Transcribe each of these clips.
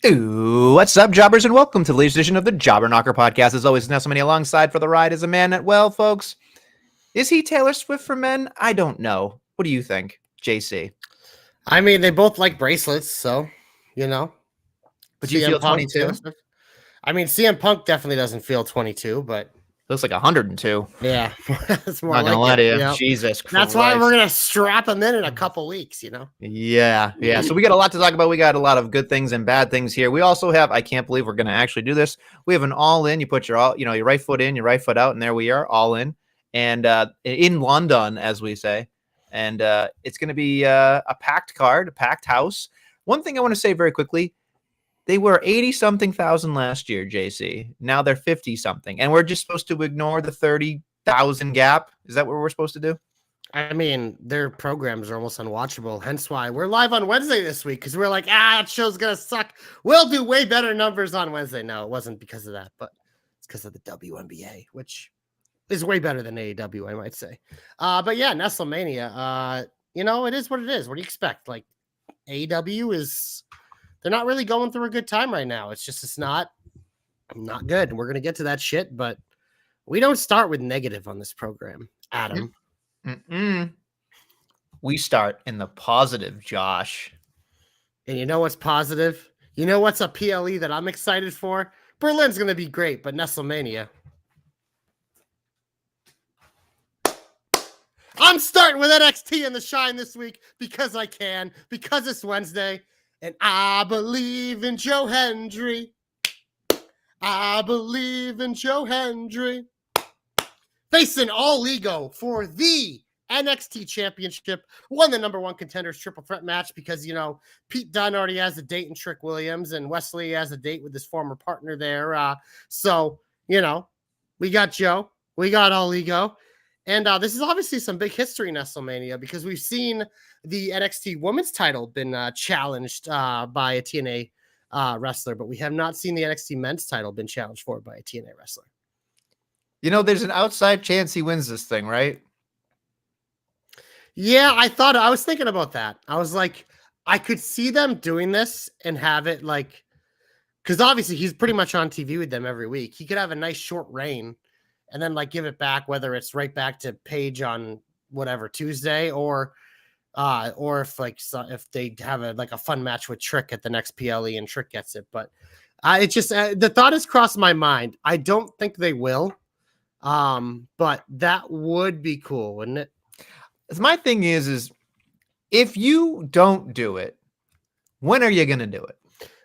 Ooh, what's up, jobbers, and welcome to the latest edition of the Jobber Knocker podcast. As always, Nestlemania alongside for the ride is a man that, well, folks, is he Taylor Swift for men? I don't know. What do you think, JC? I mean, they both like bracelets, so, you know. But you feel 22? I mean, CM Punk definitely doesn't feel 22, but Looks like 102. yeah, that's more Not gonna like lie to it. you. Yep. Jesus Christ. That's why we're gonna strap him in a couple weeks, you know. Yeah. So we got a lot to talk about. We got a lot of good things and bad things here. We also have, I can't believe we're gonna actually do this. We have an all in. You put your your right foot in, your right foot out, and there we are, all in. And in London, as we say. And it's gonna be a packed card, a packed house. One thing I want to say very quickly. They were 80-something thousand last year, JC. Now they're 50-something. And we're just supposed to ignore the 30,000 gap. Is that what we're supposed to do? I mean, their programs are almost unwatchable. Hence why we're live on Wednesday this week, because we're like, that show's going to suck. We'll do way better numbers on Wednesday. No, it wasn't because of that, but it's because of the WNBA, which is way better than AEW, I might say. But yeah, Nestlemania, it is what it is. What do you expect? Like, AEW is... They're not really going through a good time right now. It's not good. And we're going to get to that shit, but we don't start with negative on this program, Adam. We start in the positive, Josh. And you know what's positive? You know what's a PLE that I'm excited for? Berlin's going to be great, but Nestlemania. I'm starting with NXT and the Shine this week because I can, because it's Wednesday. And I believe in Joe Hendry. I believe in Joe Hendry. Facing All Ego for the NXT Championship. Won the number one contenders triple threat match because, Pete Dunne already has a date in Trick Williams and Wesley has a date with his former partner there. So, we got Joe. We got All Ego. And this is obviously some big history in Nestlemania because we've seen the NXT women's title been challenged by a TNA wrestler, but we have not seen the NXT men's title been challenged for by a TNA wrestler. There's an outside chance he wins this thing, right? Yeah, I was thinking about that. I was like, I could see them doing this and have it like, because obviously he's pretty much on TV with them every week. He could have a nice short reign and then like give it back, whether it's right back to Paige on whatever Tuesday or if they have a fun match with Trick at the next PLE and Trick gets it. But it just the thought has crossed my mind. I don't think they will, but that would be cool, wouldn't it? My thing is if you don't do it, when are you gonna do it?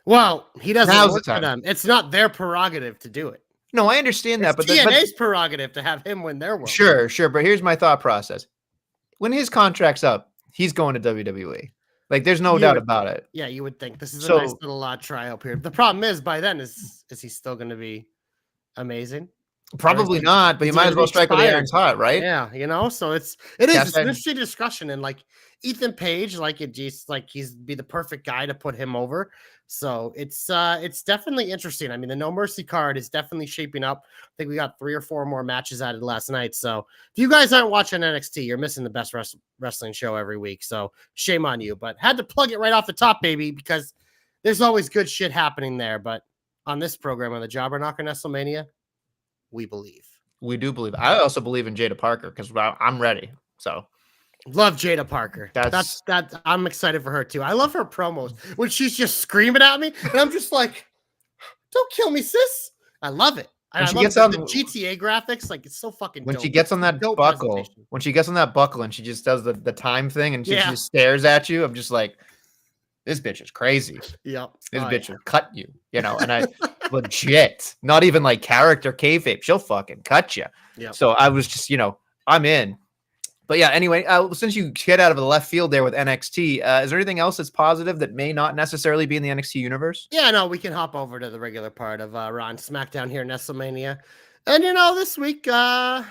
Well, he doesn't work for them. It's not their prerogative to do it. No, I understand that, but TNA's prerogative to have him win their world. Sure. But here's my thought process: when his contract's up, he's going to WWE. Like, there's no doubt about it. Yeah, you would think this is a nice little trial period. The problem is, by then, is he still going to be amazing? Probably not, but you might as well strike with the iron's hot, right? Yeah, so it is an interesting discussion, and like Ethan Page, he's be the perfect guy to put him over. So it's definitely interesting. I mean, the No Mercy card is definitely shaping up. I think we got 3 or 4 more matches added last night. So if you guys aren't watching NXT, you're missing the best wrestling show every week. So shame on you, but had to plug it right off the top, baby, because there's always good shit happening there. But on this program, on the Jobber Knocker Nestlemania, we believe. We do believe. I also believe in Jada Parker because I'm ready. So love Jada Parker. That's I'm excited for her too. I love her promos when she's just screaming at me, and I'm just like, "Don't kill me, sis." I love it. When she love gets the on GTA graphics, like it's so fucking. When dope. she gets on that buckle, and she just does the time thing, and she just stares at you, I'm just like, this bitch is crazy. Yep. This bitch will cut you, and I legit, not even like character kayfabe. She'll fucking cut you. Yep. So I was just, I'm in. But yeah, anyway, since you get out of the left field there with NXT, is there anything else that's positive that may not necessarily be in the NXT universe? Yeah, no, we can hop over to the regular part of Raw and SmackDown here in Nestlemania. And, this week, I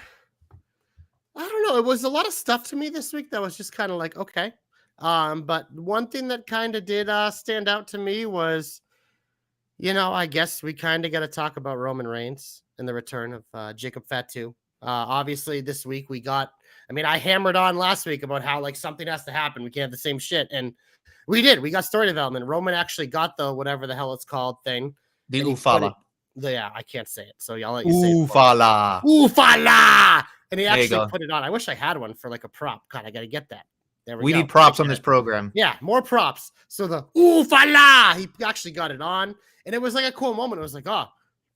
don't know. It was a lot of stuff to me this week that was just kind of like, okay. But one thing that kind of did stand out to me was, I guess we kind of got to talk about Roman Reigns and the return of Jacob Fatu. Obviously, this week I hammered on last week about how like something has to happen. We can't have the same shit. And We did. We got story development. Roman actually got the whatever the hell it's called thing. The And he put Ufala. yeah, I can't say it, so I'll let you say it. Ufala. Ufala! And he There you actually go. put it on. I wish I had one for like a prop. God, I got to get that. There We go. need props on this program. Yeah, more props. So the Ufala! He actually got it on. And it was like a cool moment. It was like, oh,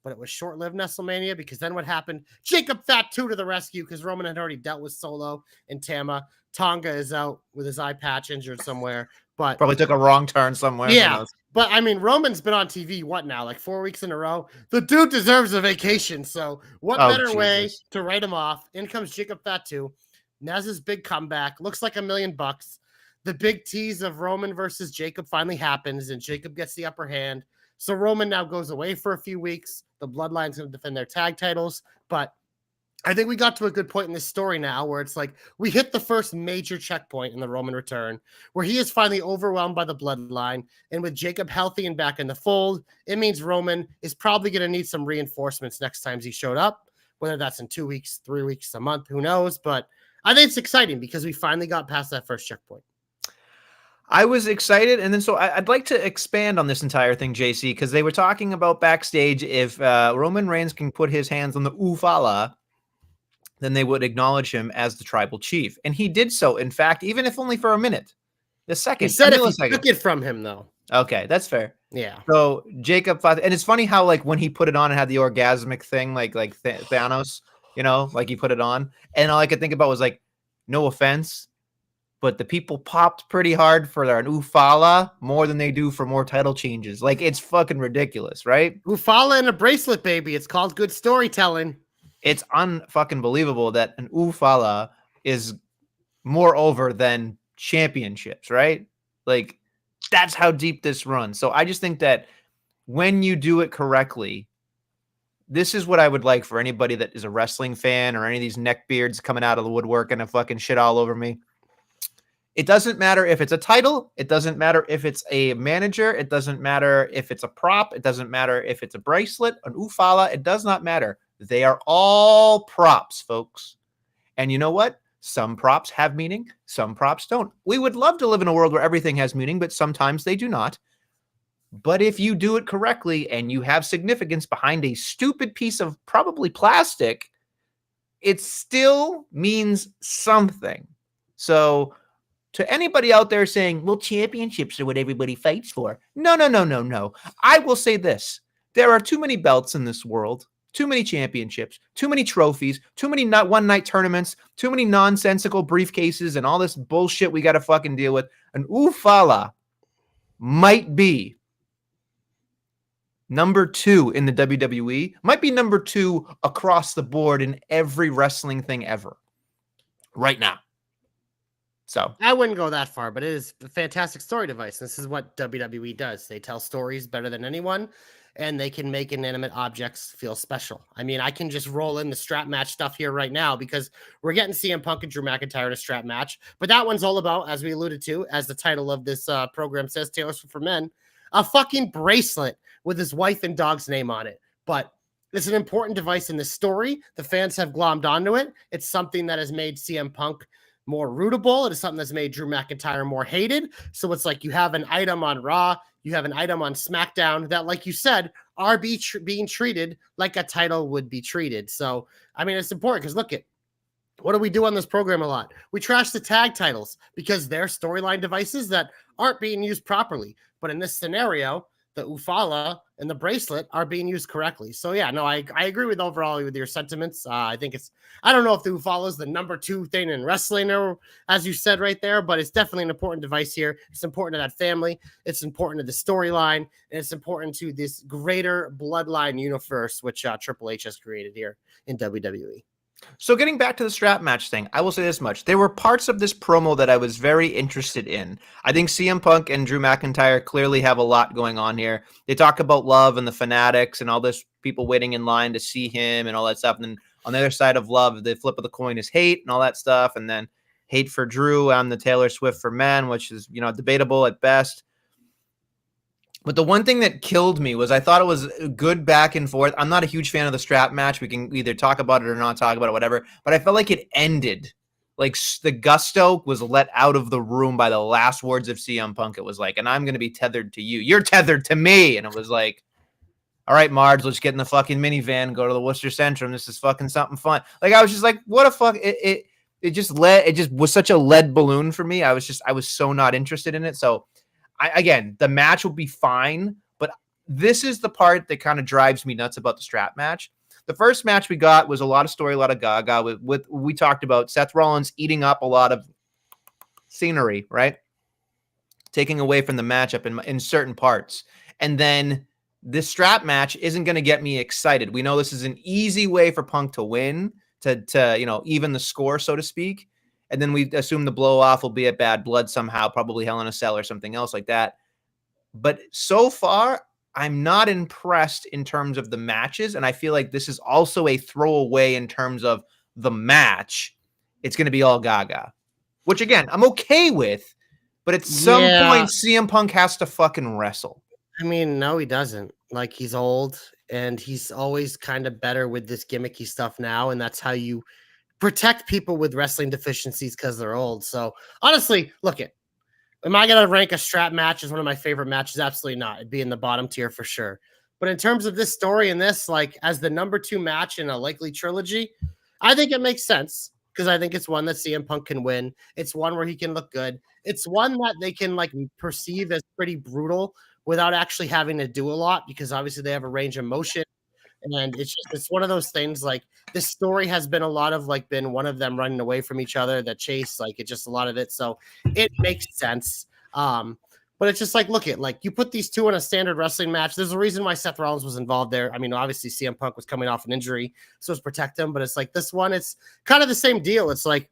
but it was short-lived Nestlemania because then what happened? Jacob Fatu to the rescue because Roman had already dealt with Solo and Tama. Tonga is out with his eye patch injured somewhere. But Probably took a wrong turn somewhere. yeah. But I mean, Roman's been on TV, what now, like 4 weeks in a row? The dude deserves a vacation. So, what better way to write him off? In comes Jacob Fatu. Nez's big comeback looks like $1 million. The big tease of Roman versus Jacob finally happens, and Jacob gets the upper hand. So, Roman now goes away for a few weeks. The Bloodline's going to defend their tag titles, but I think we got to a good point in this story now where it's like we hit the first major checkpoint in the Roman return where he is finally overwhelmed by the Bloodline. And with Jacob healthy and back in the fold, it means Roman is probably going to need some reinforcements next time he showed up, whether that's in 2 weeks, 3 weeks, a month, who knows. But I think it's exciting because we finally got past that first checkpoint. I was excited, and then so I'd like to expand on this entire thing, JC, because they were talking about backstage if Roman Reigns can put his hands on the Ufala, then they would acknowledge him as the tribal chief. And he did so, in fact, even if only for a minute. The second. He said if he took it from him, though. Okay, that's fair. Yeah. So Jacob, and it's funny how like when he put it on and had the orgasmic thing, like Thanos, you know, like he put it on, and all I could think about was like, no offense, but the people popped pretty hard for their Ufala more than they do for more title changes. Like it's fucking ridiculous, right? Ufala and a bracelet, baby. It's called good storytelling. It's unfucking believable that an Ufala is more over than championships, right? Like that's how deep this runs. So I just think that when you do it correctly, this is what I would like for anybody that is a wrestling fan or any of these neckbeards coming out of the woodwork and a fucking shit all over me. It doesn't matter if it's a title. It doesn't matter if it's a manager. It doesn't matter if it's a prop. It doesn't matter if it's a bracelet, an Ufala. It does not matter. They are all props, folks. And you know what? Some props have meaning. Some props don't. We would love to live in a world where everything has meaning, but sometimes they do not. But if you do it correctly and you have significance behind a stupid piece of probably plastic, it still means something. So to anybody out there saying, well, championships are what everybody fights for. No. I will say this. There are too many belts in this world. Too many championships, too many trophies, too many one-night tournaments, too many nonsensical briefcases, and all this bullshit we got to fucking deal with. An Ufala might be number 2 in the WWE, might be number 2 across the board in every wrestling thing ever right now. So I wouldn't go that far, but it is a fantastic story device. This is what WWE does. They tell stories better than anyone, and they can make inanimate objects feel special. I mean, I can just roll in the strap match stuff here right now because we're getting CM Punk and Drew McIntyre in a strap match. But that one's all about, as we alluded to, as the title of this program says, Taylor Swift for Men, a fucking bracelet with his wife and dog's name on it. But it's an important device in the story. The fans have glommed onto it. It's something that has made CM Punk more rootable. It is something that's made Drew McIntyre more hated. So it's like you have an item on Raw, you have an item on SmackDown that, like you said, are being treated like a title would be treated. So, I mean, it's important because look at what do we do on this program a lot? We trash the tag titles because they're storyline devices that aren't being used properly. But in this scenario, the Ufala and the bracelet are being used correctly. So yeah, no, I agree with overall with your sentiments. I think I don't know if the Ufala is the number 2 thing in wrestling, or as you said right there, but it's definitely an important device here. It's important to that family. It's important to the storyline, and it's important to this greater bloodline universe, which Triple H has created here in WWE. So getting back to the strap match thing, I will say this much. There were parts of this promo that I was very interested in. I think CM Punk and Drew McIntyre clearly have a lot going on here. They talk about love and the fanatics and all this people waiting in line to see him and all that stuff. And then on the other side of love, the flip of the coin is hate and all that stuff. And then hate for Drew on the Taylor Swift for Men, which is, debatable at best. But the one thing that killed me was I thought it was good back and forth. I'm not a huge fan of the strap match. We can either talk about it or not talk about it, whatever. But I felt like it ended like the gusto was let out of the room by the last words of CM Punk. It was like, and I'm going to be tethered to you. You're tethered to me. And it was like, all right, Marge, let's get in the fucking minivan, go to the Worcester Centrum. This is fucking something fun. Like, I was just like, what a fuck. It just was such a lead balloon for me. I was so not interested in it. So again, the match will be fine, but this is the part that kind of drives me nuts about the strap match. The first match we got was a lot of story, a lot of gaga with we talked about Seth Rollins eating up a lot of scenery, right? Taking away from the matchup in certain parts. And then this strap match isn't going to get me excited. We know this is an easy way for Punk to win, to even the score, so to speak. And then we assume the blow off will be at Bad Blood somehow, probably Hell in a Cell or something else like that. But so far, I'm not impressed in terms of the matches. And I feel like this is also a throwaway in terms of the match. It's going to be all gaga, which again, I'm okay with. But at some point, CM Punk has to fucking wrestle. I mean, no, he doesn't. Like, he's old and he's always kind of better with this gimmicky stuff now. And that's how you protect people with wrestling deficiencies because they're old. So honestly, look it. Am I going to rank a strap match as one of my favorite matches? Absolutely not. It'd be in the bottom tier for sure. But in terms of this story and this, like, as the number 2 match in a likely trilogy, I think it makes sense because I think it's one that CM Punk can win. It's one where he can look good. It's one that they can like perceive as pretty brutal without actually having to do a lot because obviously they have a range of motion. And it's one of those things like this story has been a lot of like been one of them running away from each other, that chase, like it's just a lot of it. So it makes sense. But it's just like, look at like you put these two in a standard wrestling match. There's a reason why Seth Rollins was involved there. I mean, obviously CM Punk was coming off an injury, so it's protect him. But it's like this one, it's kind of the same deal. It's like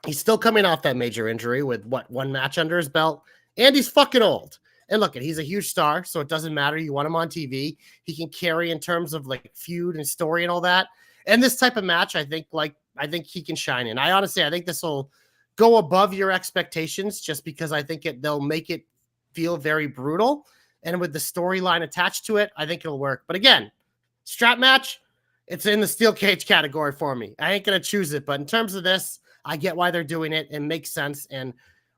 he's still coming off that major injury with one match under his belt, and he's fucking old. And look, he's a huge star, so it doesn't matter. You want him on TV. He can carry in terms of like feud and story and all that. And this type of match, I think he can shine in. I think this will go above your expectations just because I think they'll make it feel very brutal. And with the storyline attached to it, I think it'll work. But again, strap match, it's in the steel cage category for me. I ain't going to choose it. But in terms of this, I get why they're doing it. It makes sense. And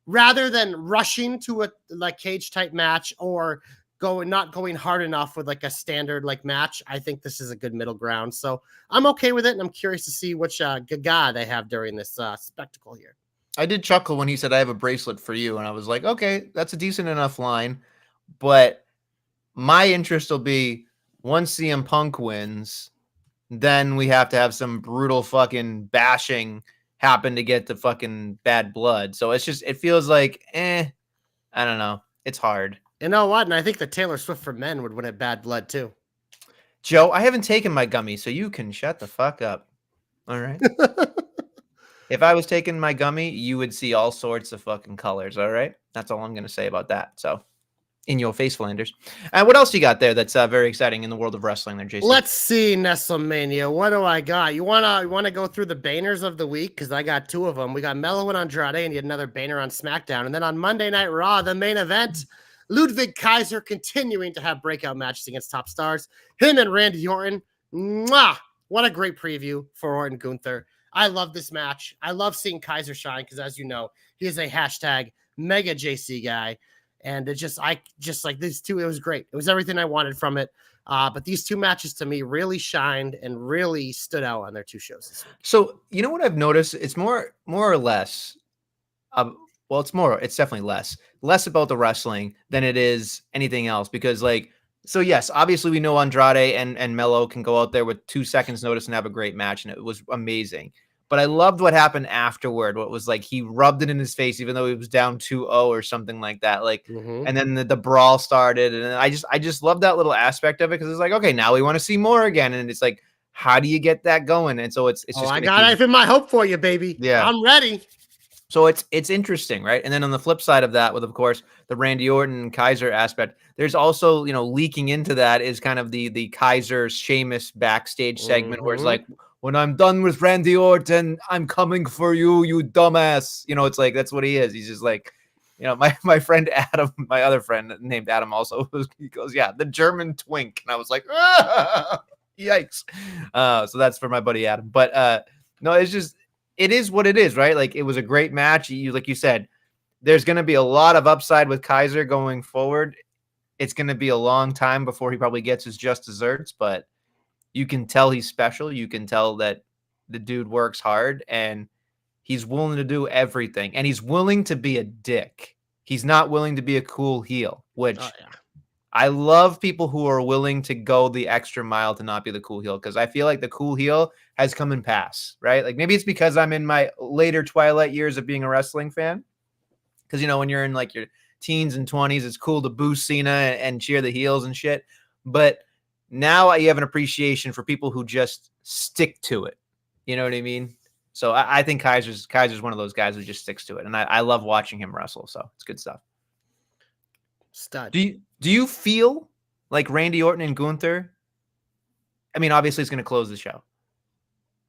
rather than rushing to a like cage type match or not going hard enough with like a standard like match, I think this is a good middle ground. So I'm okay with it, and I'm curious to see which gaga they have during this spectacle here. I did chuckle when he said, "I have a bracelet for you," and I was like, okay, that's a decent enough line. But my interest will be once CM Punk wins, then we have to have some brutal fucking bashing happen to get the fucking Bad Blood. So it feels like, I don't know. It's hard. You know what? And I think the Taylor Swift for men would win at Bad Blood too. Joe, I haven't taken my gummy, so you can shut the fuck up. All right. If I was taking my gummy, you would see all sorts of fucking colors. All right. That's all I'm going to say about that. So in your face, Flanders. And what else you got there that's very exciting in the world of wrestling there, JC? Let's see, Nestlemania. What do I got? You wanna go through the banners of the week? Because I got 2 of them. We got Mello and Andrade, and yet another banner on SmackDown. And then on Monday Night Raw, the main event, Ludwig Kaiser continuing to have breakout matches against top stars. Him and Randy Orton. Mwah! What a great preview for Orton Gunther. I love this match. I love seeing Kaiser shine because, as you know, he is a hashtag mega JC guy. And I just like these two, it was great. It was everything I wanted from it. But these 2 matches to me really shined and really stood out on their 2 shows this week. So you know what I've noticed? It's more or less. It's definitely less about the wrestling than it is anything else. Because so yes, obviously we know Andrade and Mello can go out there with 2 seconds notice and have a great match, and it was amazing. But I loved what happened afterward. What was like he rubbed it in his face, even though he was down 2-0 or something like that. And then the brawl started, and I just love that little aspect of it because it's like, okay, now we want to see more again, and it's like, how do you get that going? And so it's just I got even my hope for you, baby. Yeah, I'm ready. So it's interesting, right? And then on the flip side of that, with of course the Randy Orton Kaiser aspect, there's also leaking into that is kind of the Kaiser Sheamus backstage segment where it's like, when I'm done with Randy Orton, I'm coming for you, you dumbass. It's like that's what he is. He's just like, my friend Adam, my other friend named Adam also, he goes, yeah, the German twink, and I was like, yikes. So that's for my buddy Adam. But no, it's just. it is what it is, right? Like it was a great match. Like you said, there's going to be a lot of upside with Kaiser going forward. It's going to be a long time before he probably gets his just desserts, but you can tell he's special. You can tell that the dude works hard and he's willing to do everything, and he's willing to be a dick. He's not willing to be a cool heel, which I love people who are willing to go the extra mile to not be the cool heel, because I feel like the cool heel has come and passed, right? Like maybe it's because I'm in my later twilight years of being a wrestling fan. Because, when you're in like your teens and 20s, it's cool to boo Cena and cheer the heels and shit. But now you have an appreciation for people who just stick to it. You know what I mean? So I think Kaiser's one of those guys who just sticks to it. And I love watching him wrestle. So it's good stuff. Stud. Do you feel like Randy Orton and Gunther? I mean, obviously it's going to close the show.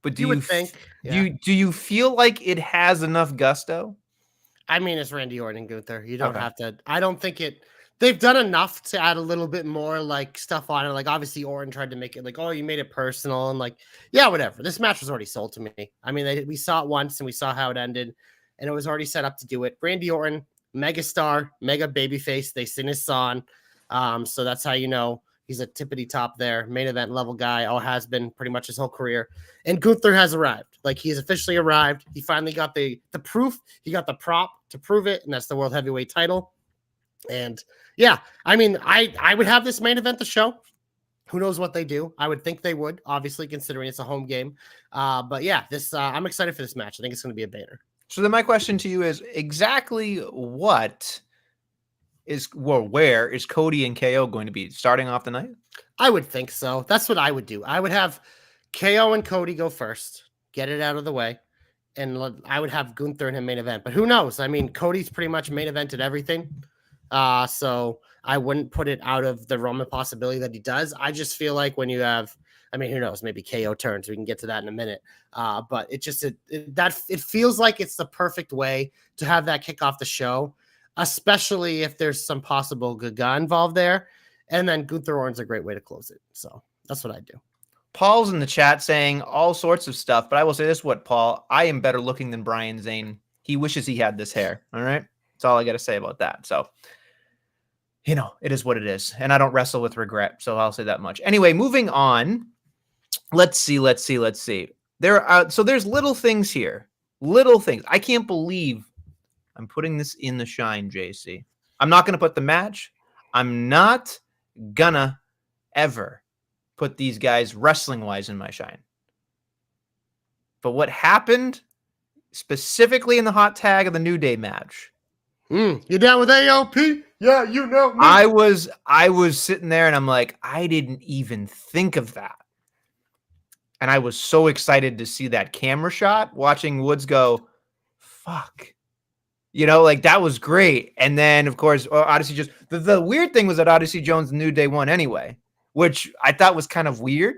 But do you feel like it has enough gusto? I mean, it's Randy Orton and Gunther. You don't have to. I don't think they've done enough to add a little bit more like stuff on it. Like obviously Orton tried to make it like, oh, you made it personal, and like, yeah, whatever. This match was already sold to me. I mean, we saw it once and we saw how it ended, and it was already set up to do it. Randy Orton, mega star, mega babyface. They sing his song. So that's how you know he's a tippity top there, main event level guy, all has been pretty much his whole career. And Gunther has arrived. Like he's officially arrived. He finally got the proof. He got the prop to prove it, and that's the world heavyweight title. And yeah, I mean, I would have this main event the show. Who knows what they do? I would think they would, obviously, considering it's a home game. But yeah, this I'm excited for this match. I think it's going to be a banner. So then my question to you is exactly where is Cody and KO going to be starting off the night? I would think so. That's what I would do. I would have KO and Cody go first, get it out of the way, and I would have Gunther in him main event. But who knows? I mean, Cody's pretty much main evented everything. So I wouldn't put it out of the realm of possibility that he does. I just feel like when you have, I mean, who knows? Maybe KO turns. We can get to that in a minute. But it feels like it's the perfect way to have that kick off the show, especially if there's some possible good guy involved there. And then Gunther Orton's a great way to close it. So that's what I do. Paul's in the chat saying all sorts of stuff, but I will say this: Paul? I am better looking than Brian Zane. He wishes he had this hair. All right. That's all I got to say about that. So, it is what it is. And I don't wrestle with regret. So I'll say that much. Anyway, moving on. Let's see. There's little things here. Little things. I can't believe I'm putting this in the shine, JC. I'm not going to put the match. I'm not gonna ever put these guys wrestling-wise in my shine. But what happened specifically in the hot tag of the New Day match? You down with AOP? Yeah, you know me. I was sitting there and I'm like, I didn't even think of that. And I was so excited to see that camera shot, watching Woods go, fuck. Like that was great. And then, of course, Odyssey just the weird thing was that Odyssey Jones and New Day won anyway, which I thought was kind of weird.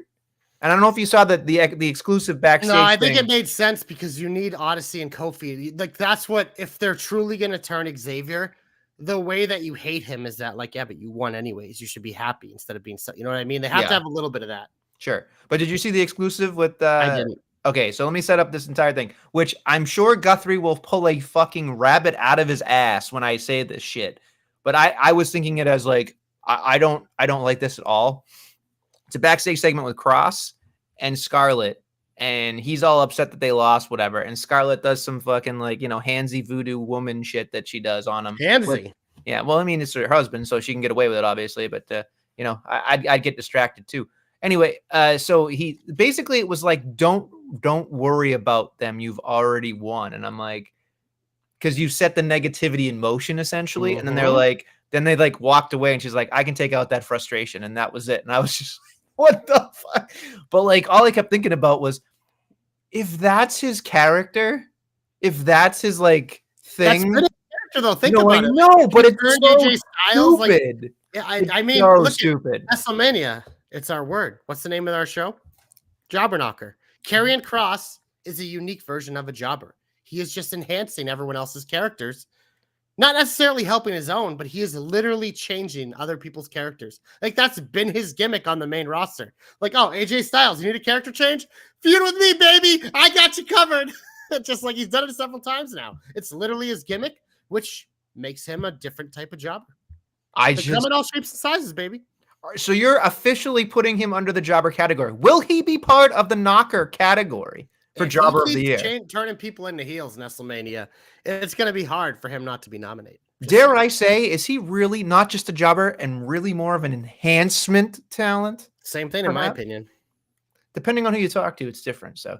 And I don't know if you saw that the exclusive backstage. No, I think it made sense because you need Odyssey and Kofi. Like that's what, if they're truly going to turn Xavier, the way that you hate him is that like, yeah, but you won anyways. You should be happy instead of being, you know what I mean? They have to have a little bit of that. Sure. But did you see the exclusive with I didn't. Okay, so let me set up this entire thing, which I'm sure Guthrie will pull a fucking rabbit out of his ass when I say this shit. But I was thinking it as like, I don't like this at all. It's a backstage segment with Cross and Scarlett, and he's all upset that they lost, whatever. And Scarlett does some fucking like, handsy voodoo woman shit that she does on him. Handsy? Yeah, well, I mean, it's her husband, so she can get away with it, obviously. But, I'd get distracted too. Anyway, so he basically, it was like, don't worry about them. You've already won. And I'm like, because you set the negativity in motion essentially. Mm-hmm. And then they walked away and she's like, I can take out that frustration. And that was it. And I was just like, what the fuck? But like, all I kept thinking about was, if that's his character, if that's his like thing. That's character though. Think about it. No, but it's so AJ Styles, stupid. Like, yeah, I mean, so stupid. Nestlemania. It's our word. What's the name of our show? Jobber Knocker. Karrion Kross is a unique version of a jobber. He is just enhancing everyone else's characters. Not necessarily helping his own, but he is literally changing other people's characters. Like, that's been his gimmick on the main roster. Like, oh, AJ Styles, you need a character change? Feud with me, baby. I got you covered. Just like he's done it several times now. It's literally his gimmick, which makes him a different type of jobber. They come in all shapes and sizes, baby. So you're officially putting him under the jobber category. Will he be part of the knocker category for jobber of the year? Turning people into heels, Nestlemania, it's going to be hard for him not to be nominated. Dare I say, is he really not just a jobber and really more of an enhancement talent? Same thing, in my opinion. Depending on who you talk to, it's different. So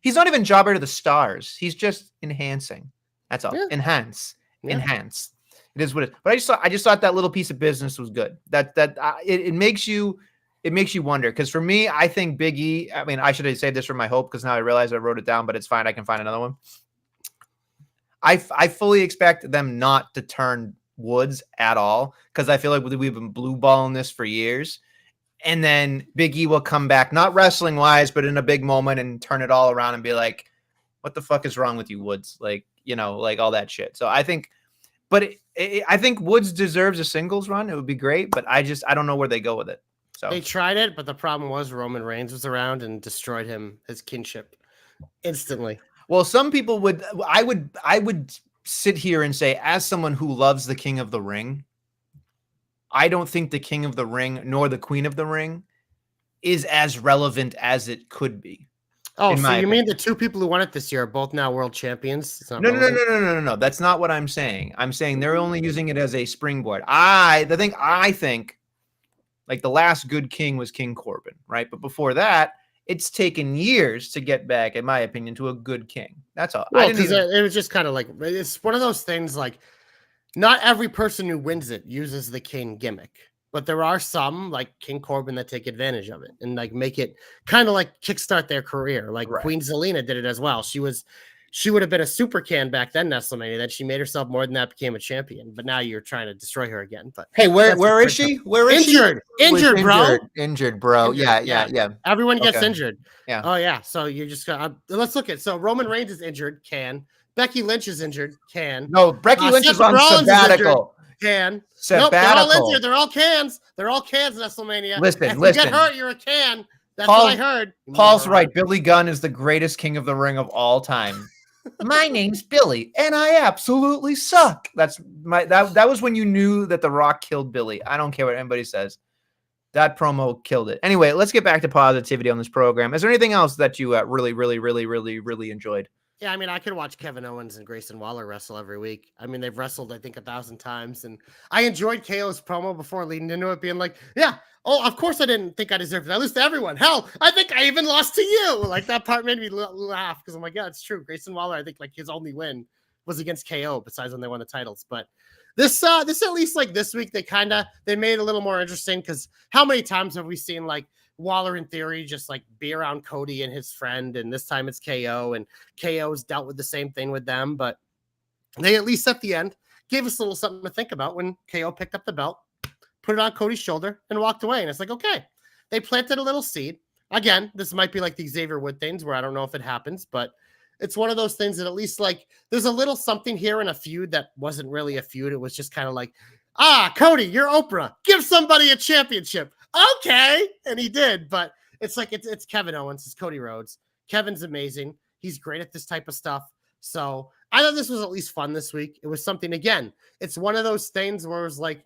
he's not even jobber to the stars. He's just enhancing. That's all. Yeah. Enhance. It is what it is. But I just thought that little piece of business was good. It makes you wonder. Because for me, I think Big E. I mean, I should have saved this for my hope because now I realize I wrote it down, but it's fine. I can find another one. I fully expect them not to turn Woods at all because I feel like we've been blue balling this for years. And then Big E will come back, not wrestling wise, but in a big moment and turn it all around and be like, what the fuck is wrong with you, Woods? Like, like all that shit. So I think. But I think Woods deserves a singles run. It would be great, but I don't know where they go with it. So they tried it, but the problem was Roman Reigns was around and destroyed his kinship instantly. Well, some people would. I would sit here and say, as someone who loves the King of the Ring, I don't think the King of the Ring nor the Queen of the Ring is as relevant as it could be. Oh, so you mean the two people who won it this year are both now world champions? No. That's not what I'm saying. I'm saying they're only using it as a springboard. I think like the last good king was King Corbin, right? But before that, it's taken years to get back, in my opinion, to a good king. That's all. Well, it was just kind of like, it's one of those things like not every person who wins it uses the king gimmick. But there are some like King Corbin that take advantage of it and like make it kind of like kickstart their career. Like Queen Zelina did it as well. She would have been a super can back then, Nestlemania. Then she made herself more than that, became a champion. But now you're trying to destroy her again. But hey, where is she? Where is she? Injured, bro. Injured, bro. Yeah. Everyone gets injured. Yeah. Oh yeah. So you just got. Let's look at. So Roman Reigns is injured. Can Becky Lynch is injured? Can Becky Lynch is on sabbatical. Can. Nope, they're all injured. They're all cans. They're all cans, Nestlemania. Listen. You get hurt, you're a can. That's what I heard. Paul's right. Billy Gunn is the greatest King of the Ring of all time. My name's Billy, and I absolutely suck. That was when you knew that The Rock killed Billy. I don't care what anybody says. That promo killed it. Anyway, let's get back to positivity on this program. Is there anything else that you really enjoyed? Yeah, I mean, I could watch Kevin Owens and Grayson Waller wrestle every week. I mean, they've wrestled, I think, 1,000 times. And I enjoyed KO's promo before leading into it, being like, yeah, oh, of course I didn't think I deserved it. I lose to everyone. Hell, I think I even lost to you. Like, that part made me laugh because I'm like, yeah, it's true. Grayson Waller, I think, like, his only win was against KO besides when they won the titles. But this at least, like, this week, they made it a little more interesting because how many times have we seen, like, Waller in theory just like be around Cody and his friend, and this time it's KO, and KO's dealt with the same thing with them, but they at least at the end gave us a little something to think about when KO picked up the belt, put it on Cody's shoulder, and walked away. And it's like, okay, they planted a little seed. Again, this might be like the Xavier Wood things where I don't know if it happens, but it's one of those things that at least like there's a little something here in a feud that wasn't really a feud. It was just kind of like, Cody, you're Oprah. Give somebody a championship. Okay. And he did, but it's like, it's Kevin Owens, it's Cody Rhodes. Kevin's amazing. He's great at this type of stuff. So I thought this was at least fun this week. It was something, again, it's one of those things where it was like,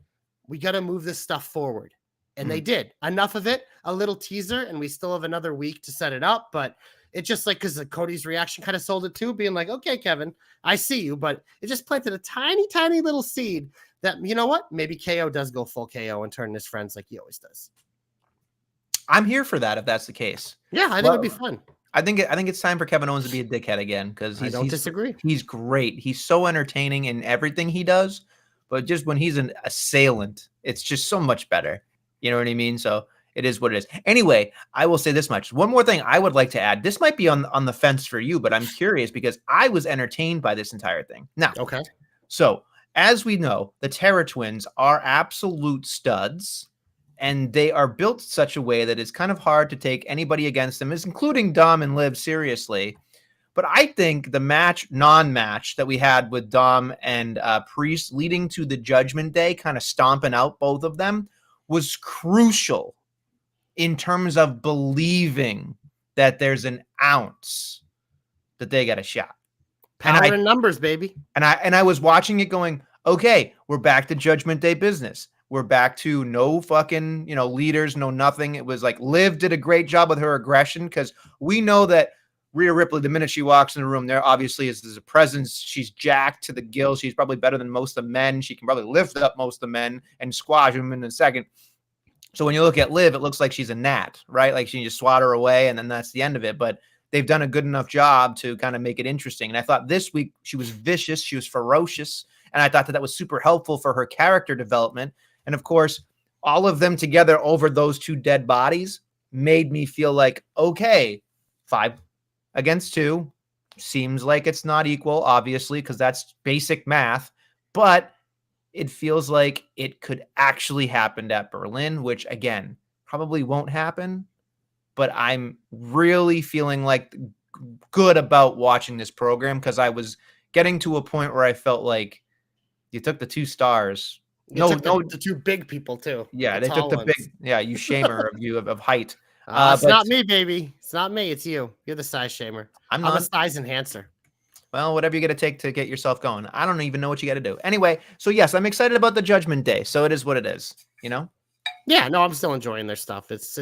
we got to move this stuff forward. And they did enough of it, a little teaser, and we still have another week to set it up. But it just like, because Cody's reaction kind of sold it too, being like, okay, Kevin, I see you. But it just planted a tiny, tiny little seed that, you know what? Maybe KO does go full KO and turn his friends like he always does. I'm here for that if that's the case. Yeah, I think it'd be fun. I think it's time for Kevin Owens to be a dickhead again because I don't disagree. He's great. He's so entertaining in everything he does, but just when he's an assailant, it's just so much better. You know what I mean? So it is what it is. Anyway, I will say this much. One more thing I would like to add. This might be on the fence for you, but I'm curious because I was entertained by this entire thing. Now, okay. So as we know, the Terror Twins are absolute studs. And they are built such a way that it's kind of hard to take anybody against them, including Dom and Liv, seriously. But I think the non-match that we had with Dom and Priest leading to the Judgment Day, kind of stomping out both of them, was crucial in terms of believing that there's an ounce that they got a shot. Power in numbers, baby. And I was watching it going, okay, we're back to Judgment Day business. We're back to no fucking, leaders, no nothing. It was like Liv did a great job with her aggression because we know that Rhea Ripley, the minute she walks in the room, there obviously is a presence. She's jacked to the gills. She's probably better than most of the men. She can probably lift up most of the men and squash them in a second. So when you look at Liv, it looks like she's a gnat, right? Like she just swat her away and then that's the end of it. But they've done a good enough job to kind of make it interesting. And I thought this week she was vicious. She was ferocious. And I thought that was super helpful for her character development. And of course, all of them together over those two dead bodies made me feel like, okay, 5 against 2 seems like it's not equal, obviously, because that's basic math. But it feels like it could actually happen at Berlin, which, again, probably won't happen. But I'm really feeling like good about watching this program because I was getting to a point where I felt like you took the 2 stars. The 2 big people too. Yeah, they took the big. Yeah, you shamer of height. It's not me, baby. It's not me. It's you. You're the size shamer. I'm a size enhancer. Well, whatever you got to take to get yourself going. I don't even know what you got to do. Anyway, so yes, I'm excited about the Judgment Day. So it is what it is. Yeah, no, I'm still enjoying their stuff. It's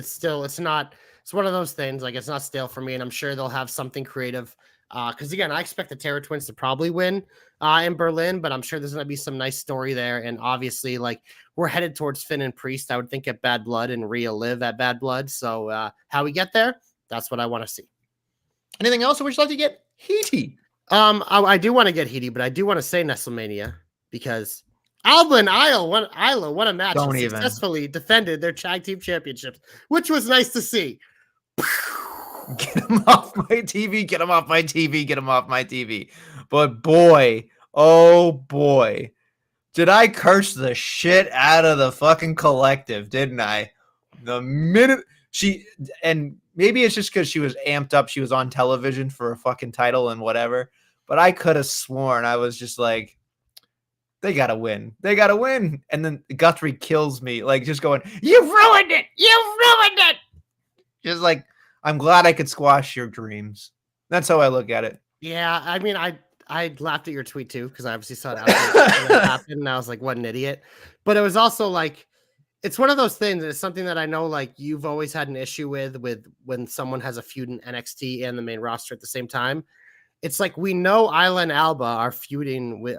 one of those things. Like it's not stale for me, and I'm sure they'll have something creative. Because again, I expect the Terror Twins to probably win in Berlin, but I'm sure there's going to be some nice story there. And obviously, like we're headed towards Finn and Priest. I would think at Bad Blood and Rhea Liv at Bad Blood. So how we get there, that's what I want to see. Anything else? Or would you like to get heaty? I do want to get heaty, but I do want to say Nestlemania because Alba and Isla won a match and successfully defended their tag team championships, which was nice to see. Get him off my TV, get him off my TV, get him off my TV. But boy, oh boy, did I curse the shit out of the fucking collective, didn't I? The minute and maybe it's just because she was amped up, she was on television for a fucking title and whatever, but I could have sworn I was just like, they gotta win. They gotta win. And then Guthrie kills me, like just going, you ruined it! You ruined it! Just like, I'm glad I could squash your dreams. That's how I look at it. Yeah, I mean, I laughed at your tweet too because I obviously saw it out there happen, and I was like, "What an idiot!" But it was also like, it's one of those things. It's something that I know, like you've always had an issue with when someone has a feud in NXT and the main roster at the same time. It's like we know Isla and Alba are feuding with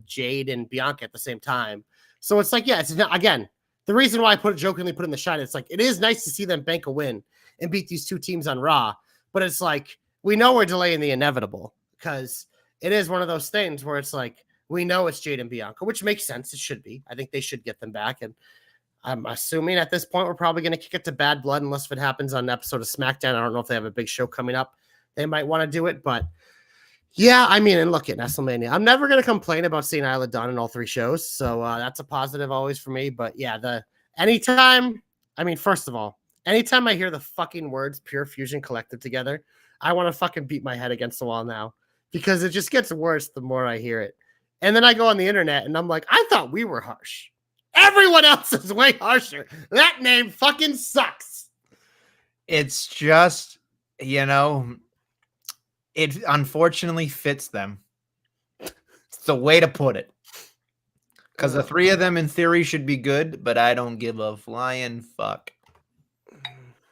Jade and Bianca at the same time. So it's like, yeah, it's not, again, the reason why I jokingly put in the shine. It's like it is nice to see them bank a win and beat these 2 teams on Raw. But it's like, we know we're delaying the inevitable because it is one of those things where it's like, we know it's Jade and Bianca, which makes sense. It should be. I think they should get them back. And I'm assuming at this point, we're probably going to kick it to Bad Blood unless if it happens on an episode of SmackDown. I don't know if they have a big show coming up. They might want to do it. But yeah, I mean, and look at Nestlemania. I'm never going to complain about seeing Isla Dawn in all 3 shows. So that's a positive always for me. But yeah, first of all, anytime I hear the fucking words Pure Fusion Collective together, I want to fucking beat my head against the wall now because it just gets worse the more I hear it. And then I go on the internet and I'm like, I thought we were harsh. Everyone else is way harsher. That name fucking sucks. It's just, it unfortunately fits them. It's the way to put it. Because the 3 of them in theory should be good, but I don't give a flying fuck.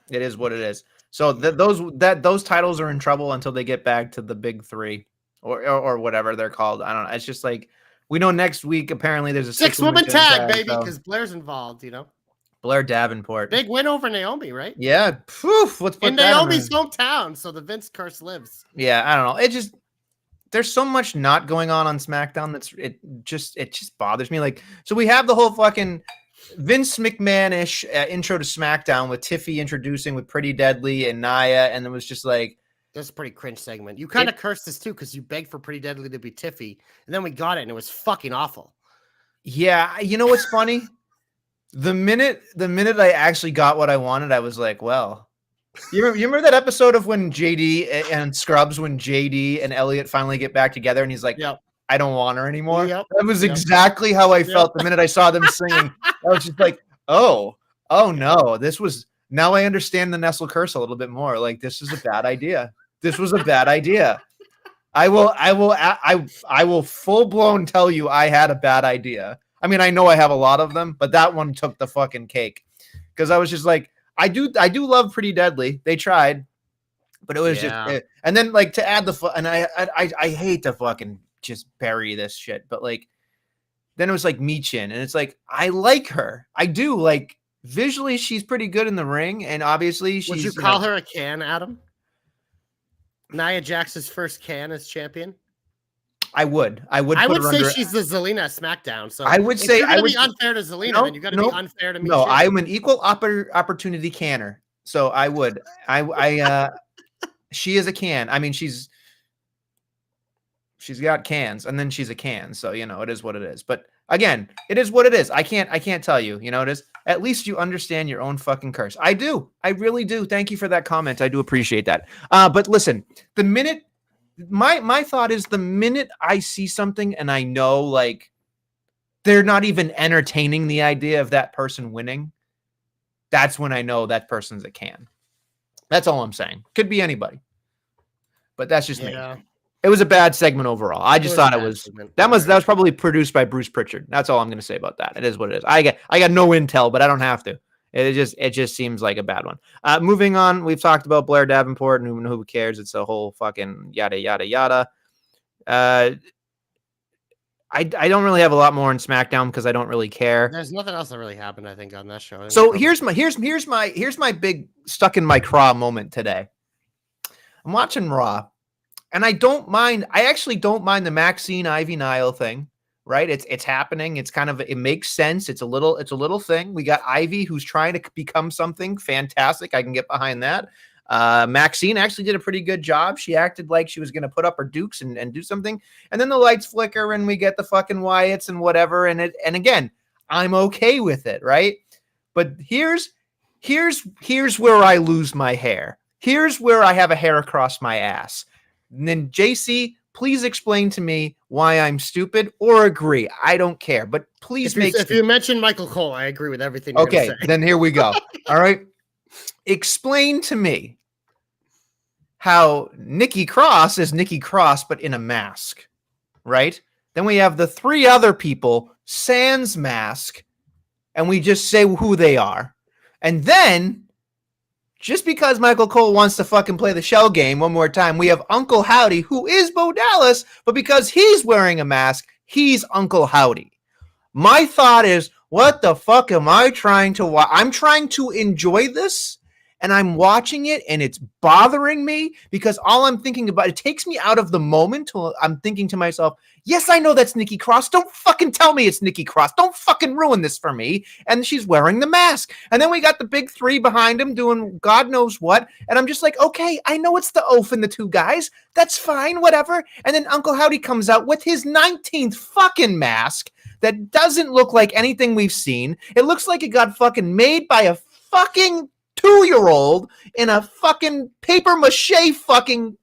It is what it is. So those titles are in trouble until they get back to the big 3 or whatever they're called. I don't know. It's just like we know next week apparently there's a 6-woman tag, baby, because Blair's involved. Blair Davenport, big win over Naomi, right? Yeah. Poof, let's put in Naomi's hometown, so the Vince curse lives. Yeah, I don't know. It just there's so much not going on SmackDown it just bothers me. Like, so we have the whole fucking Vince McMahon-ish intro to SmackDown with Tiffy introducing with Pretty Deadly and Nia, and it was just like, that's a pretty cringe segment. You kind of cursed this too because you begged for Pretty Deadly to be Tiffy, and then we got it, and it was fucking awful. Yeah, you know what's funny? The minute I actually got what I wanted, I was like, well, you remember that episode of when JD and Scrubs, when JD and Elliot finally get back together, and he's like, yep. I don't want her anymore. Yep. That was exactly how I felt the minute I saw them singing. I was just like, oh no, now I understand the Nestle curse a little bit more. Like, this is a bad idea. This was a bad idea. I will full blown tell you I had a bad idea. I mean, I know I have a lot of them, but that one took the fucking cake because I was just like, I do love Pretty Deadly. They tried, but it was just, and then like to add and I hate to fucking just bury this shit, but like then it was like Michin, and it's like I like her, I do like visually she's pretty good in the ring, and obviously she's. Would you call her a can, Adam? Nia Jax's first can as champion. I would say she's the Zelina SmackDown. So I would say I would be unfair to Zelina, then you got to be unfair to me. No, I'm an equal opportunity canner. So I would. She is a can. I mean, she's got cans, and then she's a can. So it is what it is. But again, it is what it is. I can't tell you. It is. At least you understand your own fucking curse. I do. I really do. Thank you for that comment. I do appreciate that. But listen, the minute my thought is the minute I see something and I know like they're not even entertaining the idea of that person winning, that's when I know that person's a can. That's all I'm saying. Could be anybody. But that's just me. It was a bad segment overall. I just thought it was that was probably produced by Bruce Pritchard. That's all I'm going to say about that. It is what it is. I got no intel, but I don't have to. It just seems like a bad one. Moving on, we've talked about Blair Davenport, and who cares? It's a whole fucking yada yada yada. I don't really have a lot more in SmackDown because I don't really care. There's nothing else that really happened, I think, on that show. So here's my big stuck in my craw moment today. I'm watching Raw. And I actually don't mind the Maxine Ivy Nile thing, right? It's happening. It's kind of, it makes sense. It's a little thing. We got Ivy who's trying to become something fantastic. I can get behind that. Maxine actually did a pretty good job. She acted like she was going to put up her dukes and do something. And then the lights flicker and we get the fucking Wyatts and whatever. And again, I'm okay with it, right? But here's where I lose my hair. Here's where I have a hair across my ass. And then JC, please explain to me why I'm stupid or agree. I don't care, but please if you mention Michael Cole, I agree with everything you're okay, say. Then here we go. All right. Explain to me how Nikki Cross is Nikki Cross, but in a mask, right? Then we have the three other people, sans mask, and we just say who they are. And then just because Michael Cole wants to fucking play the shell game one more time, we have Uncle Howdy, who is Bo Dallas, but because he's wearing a mask, he's Uncle Howdy. My thought is, what the fuck am I trying to watch? I'm trying to enjoy this, and I'm watching it, and it's bothering me because all I'm thinking about, it takes me out of the moment. I'm thinking to myself, yes, I know that's Nikki Cross. Don't fucking tell me it's Nikki Cross. Don't fucking ruin this for me. And she's wearing the mask. And then we got the big three behind him doing God knows what. And I'm just like, okay, I know it's the Oaf and the two guys. That's fine, whatever. And then Uncle Howdy comes out with his 19th fucking mask that doesn't look like anything we've seen. It looks like it got fucking made by a fucking 2-year-old in a fucking paper mache fucking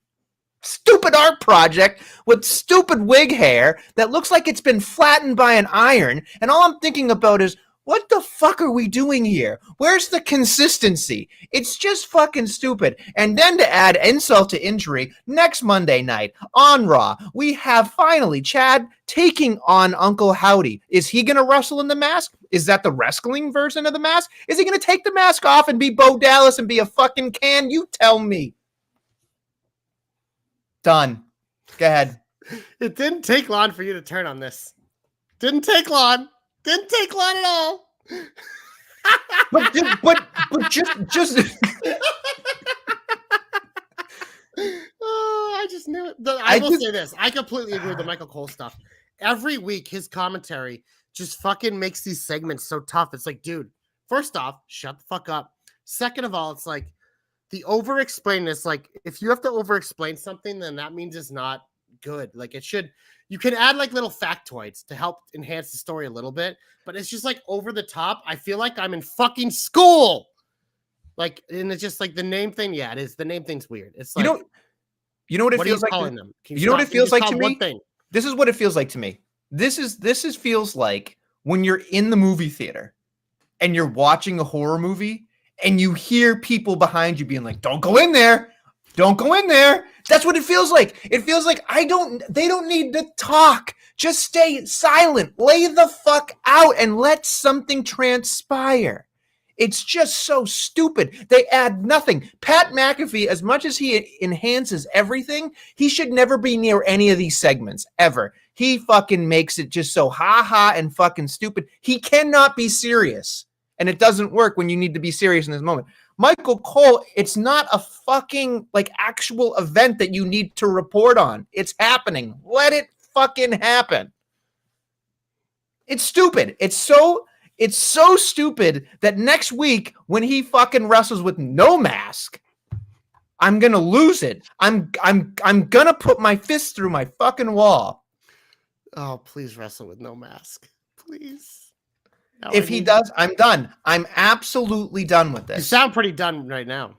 stupid art project with stupid wig hair that looks like it's been flattened by an iron. And all I'm thinking about is, what the fuck are we doing here? Where's the consistency? It's just fucking stupid. And then to add insult to injury, next Monday night on Raw, we have finally Chad taking on Uncle Howdy. Is he going to wrestle in the mask? Is that the wrestling version of the mask? Is he going to take the mask off and be Bo Dallas and be a fucking can? You tell me. Done. Go ahead. It didn't take long for you to turn on this. Didn't take long at all. but just oh, I just knew it. I will say this. I completely agree with the Michael Cole stuff. Every week, his commentary just fucking makes these segments so tough. It's like, dude, first off, shut the fuck up. Second of all, it's like the over-explain is like, if you have to over-explain something, then that means it's not good. Like it should. You can add like little factoids to help enhance the story a little bit, but it's just like over the top. I feel like I'm in fucking school. Like, and it's just like the name thing. Yeah, it is. The name thing's weird. It's like, you know what it feels like. You know what it feels like to me. This is what it feels like to me. This feels like when you're in the movie theater and you're watching a horror movie and you hear people behind you being like, "Don't go in there." Don't go in there. That's what it feels like. It feels like they don't need to talk. Just stay silent. Lay the fuck out and let something transpire. It's just so stupid. They add nothing. Pat McAfee, as much as he enhances everything, he should never be near any of these segments, ever. He fucking makes it just so ha-ha and fucking stupid. He cannot be serious. And it doesn't work when you need to be serious in this moment. Michael Cole, it's not a fucking like actual event that you need to report on. It's happening. Let it fucking happen. It's stupid. It's so stupid that next week when he fucking wrestles with no mask, I'm gonna lose it. I'm gonna put my fist through my fucking wall. Oh, please wrestle with no mask, please. If he does, I'm done. I'm absolutely done with this. You sound pretty done right now.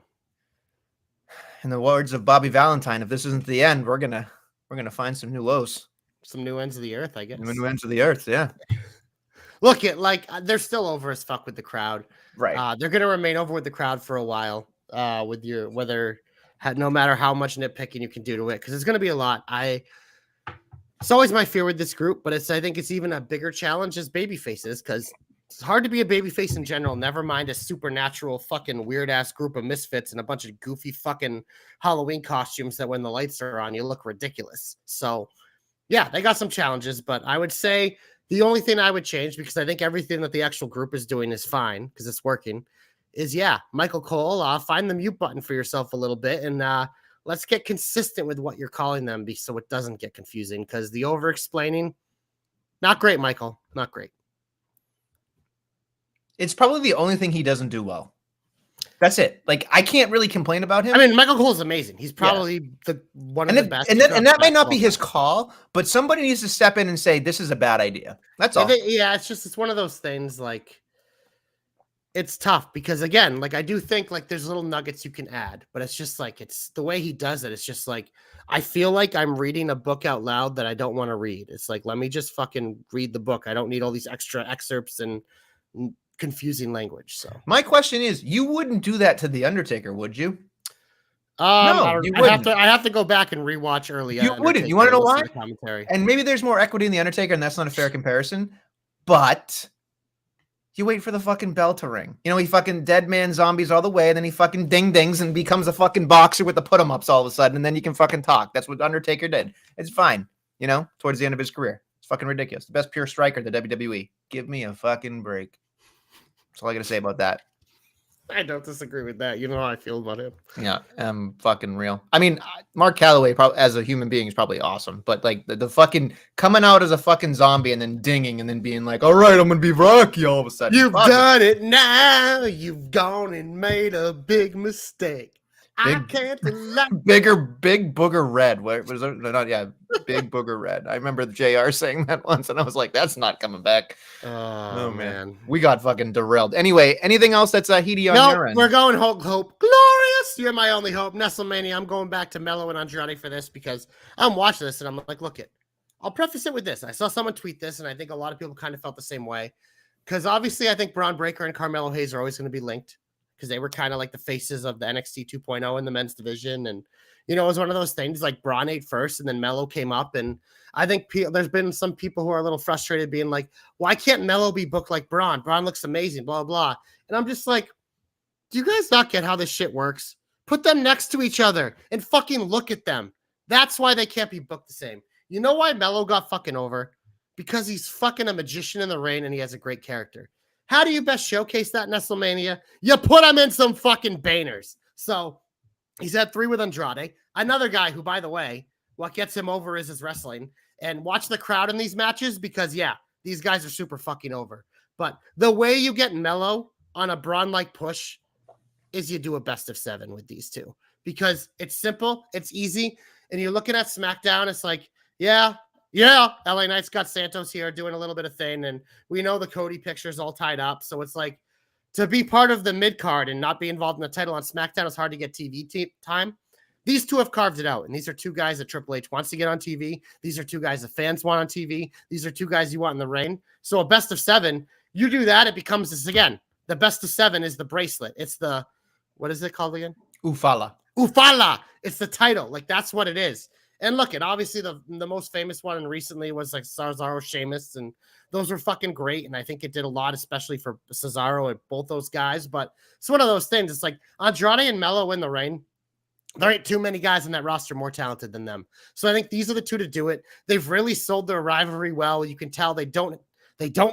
In the words of Bobby Valentine, if this isn't the end, we're gonna find some new lows, some new ends of the earth, I guess. New ends of the earth, yeah. Look, they're still over as fuck with the crowd, right? They're gonna remain over with the crowd for a while, with your no matter how much nitpicking you can do to it, because it's gonna be a lot. It's always my fear with this group, but I think it's even a bigger challenge as baby faces, because it's hard to be a babyface in general, never mind a supernatural fucking weird-ass group of misfits and a bunch of goofy fucking Halloween costumes that when the lights are on, you look ridiculous. So, yeah, they got some challenges, but I would say the only thing I would change, because I think everything that the actual group is doing is fine, because it's working, is, Michael Cole, find the mute button for yourself a little bit, and let's get consistent with what you're calling them so it doesn't get confusing, because the over-explaining, not great, Michael, not great. It's probably the only thing he doesn't do well. That's it. Like, I can't really complain about him. I mean, Michael Cole is amazing. He's probably one of the best. And that might not be his call, but somebody needs to step in and say, this is a bad idea. That's all. It's one of those things, like, it's tough because, again, like, I do think, like, there's little nuggets you can add, but it's just, like, it's the way he does it. It's just, like, I feel like I'm reading a book out loud that I don't want to read. It's like, let me just fucking read the book. I don't need all these extra excerpts and confusing language. So my question is, you wouldn't do that to the Undertaker, would you? No, I have to go back and rewatch early. You wouldn't. You want to know why? And maybe there's more equity in the Undertaker, and that's not a fair comparison. But you wait for the fucking bell to ring. You know, he fucking dead man zombies all the way, and then he fucking ding-dings and becomes a fucking boxer with the put-em-ups all of a sudden, and then you can fucking talk. That's what Undertaker did. It's fine, you know, towards the end of his career. It's fucking ridiculous. The best pure striker in the WWE. Give me a fucking break. That's all I got to say about that. I don't disagree with that. You know how I feel about him. Yeah, fucking real. I mean, Mark Calloway, probably as a human being, is probably awesome. But like the fucking coming out as a fucking zombie and then dinging and then being like, all right, I'm gonna be Rocky all of a sudden. You've done it now. You've gone and made a big mistake. I can't big booger red. What was it? Not big booger red. I remember the JR saying that once, and I was like, "That's not coming back." Oh man, we got fucking derailed. Anyway, anything else that's heaty on your end? We're going Hulk Hope. Glorious, you're my only hope. Nestlemania. I'm going back to Mello and Andrade for this because I'm watching this and I'm like, look it. I'll preface it with this. I saw someone tweet this, and I think a lot of people kind of felt the same way. Because obviously, I think Braun Breaker and Carmelo Hayes are always going to be linked. Because they were kind of like the faces of the NXT 2.0 in the men's division. And, you know, it was one of those things like Braun ate first and then Mello came up. And I think there's been some people who are a little frustrated being like, why can't Mello be booked like Braun? Braun looks amazing, blah, blah. And I'm just like, do you guys not get how this shit works? Put them next to each other and fucking look at them. That's why they can't be booked the same. You know why Mello got fucking over? Because he's fucking a magician in the ring and he has a great character. How do you best showcase that, Nestlemania? You put him in some fucking banners. So he's had 3 with Andrade. Another guy who, by the way, what gets him over is his wrestling. And watch the crowd in these matches because, these guys are super fucking over. But the way you get Mello on a Braun-like push is you do a best of 7 with these two. Because it's simple, it's easy. And you're looking at SmackDown, it's like, LA Knight's got Santos here doing a little bit of thing, and we know the Cody picture's all tied up. So it's like to be part of the mid card and not be involved in the title on SmackDown is hard to get TV time. These two have carved it out, and these are 2 guys that Triple H wants to get on TV. These are 2 guys the fans want on TV. These are 2 guys you want in the ring. So a best of 7, you do that, it becomes this again. The best of 7 is the bracelet. It's the, what is it called again? Ufala. Ufala. It's the title. Like, that's what it is. And look, obviously the most famous one recently was like Cesaro, Sheamus, and those were fucking great. And I think it did a lot, especially for Cesaro and both those guys. But it's one of those things. It's like Andrade and Melo in the reign. There ain't too many guys in that roster more talented than them. So I think these are the two to do it. They've really sold their rivalry well. You can tell they don't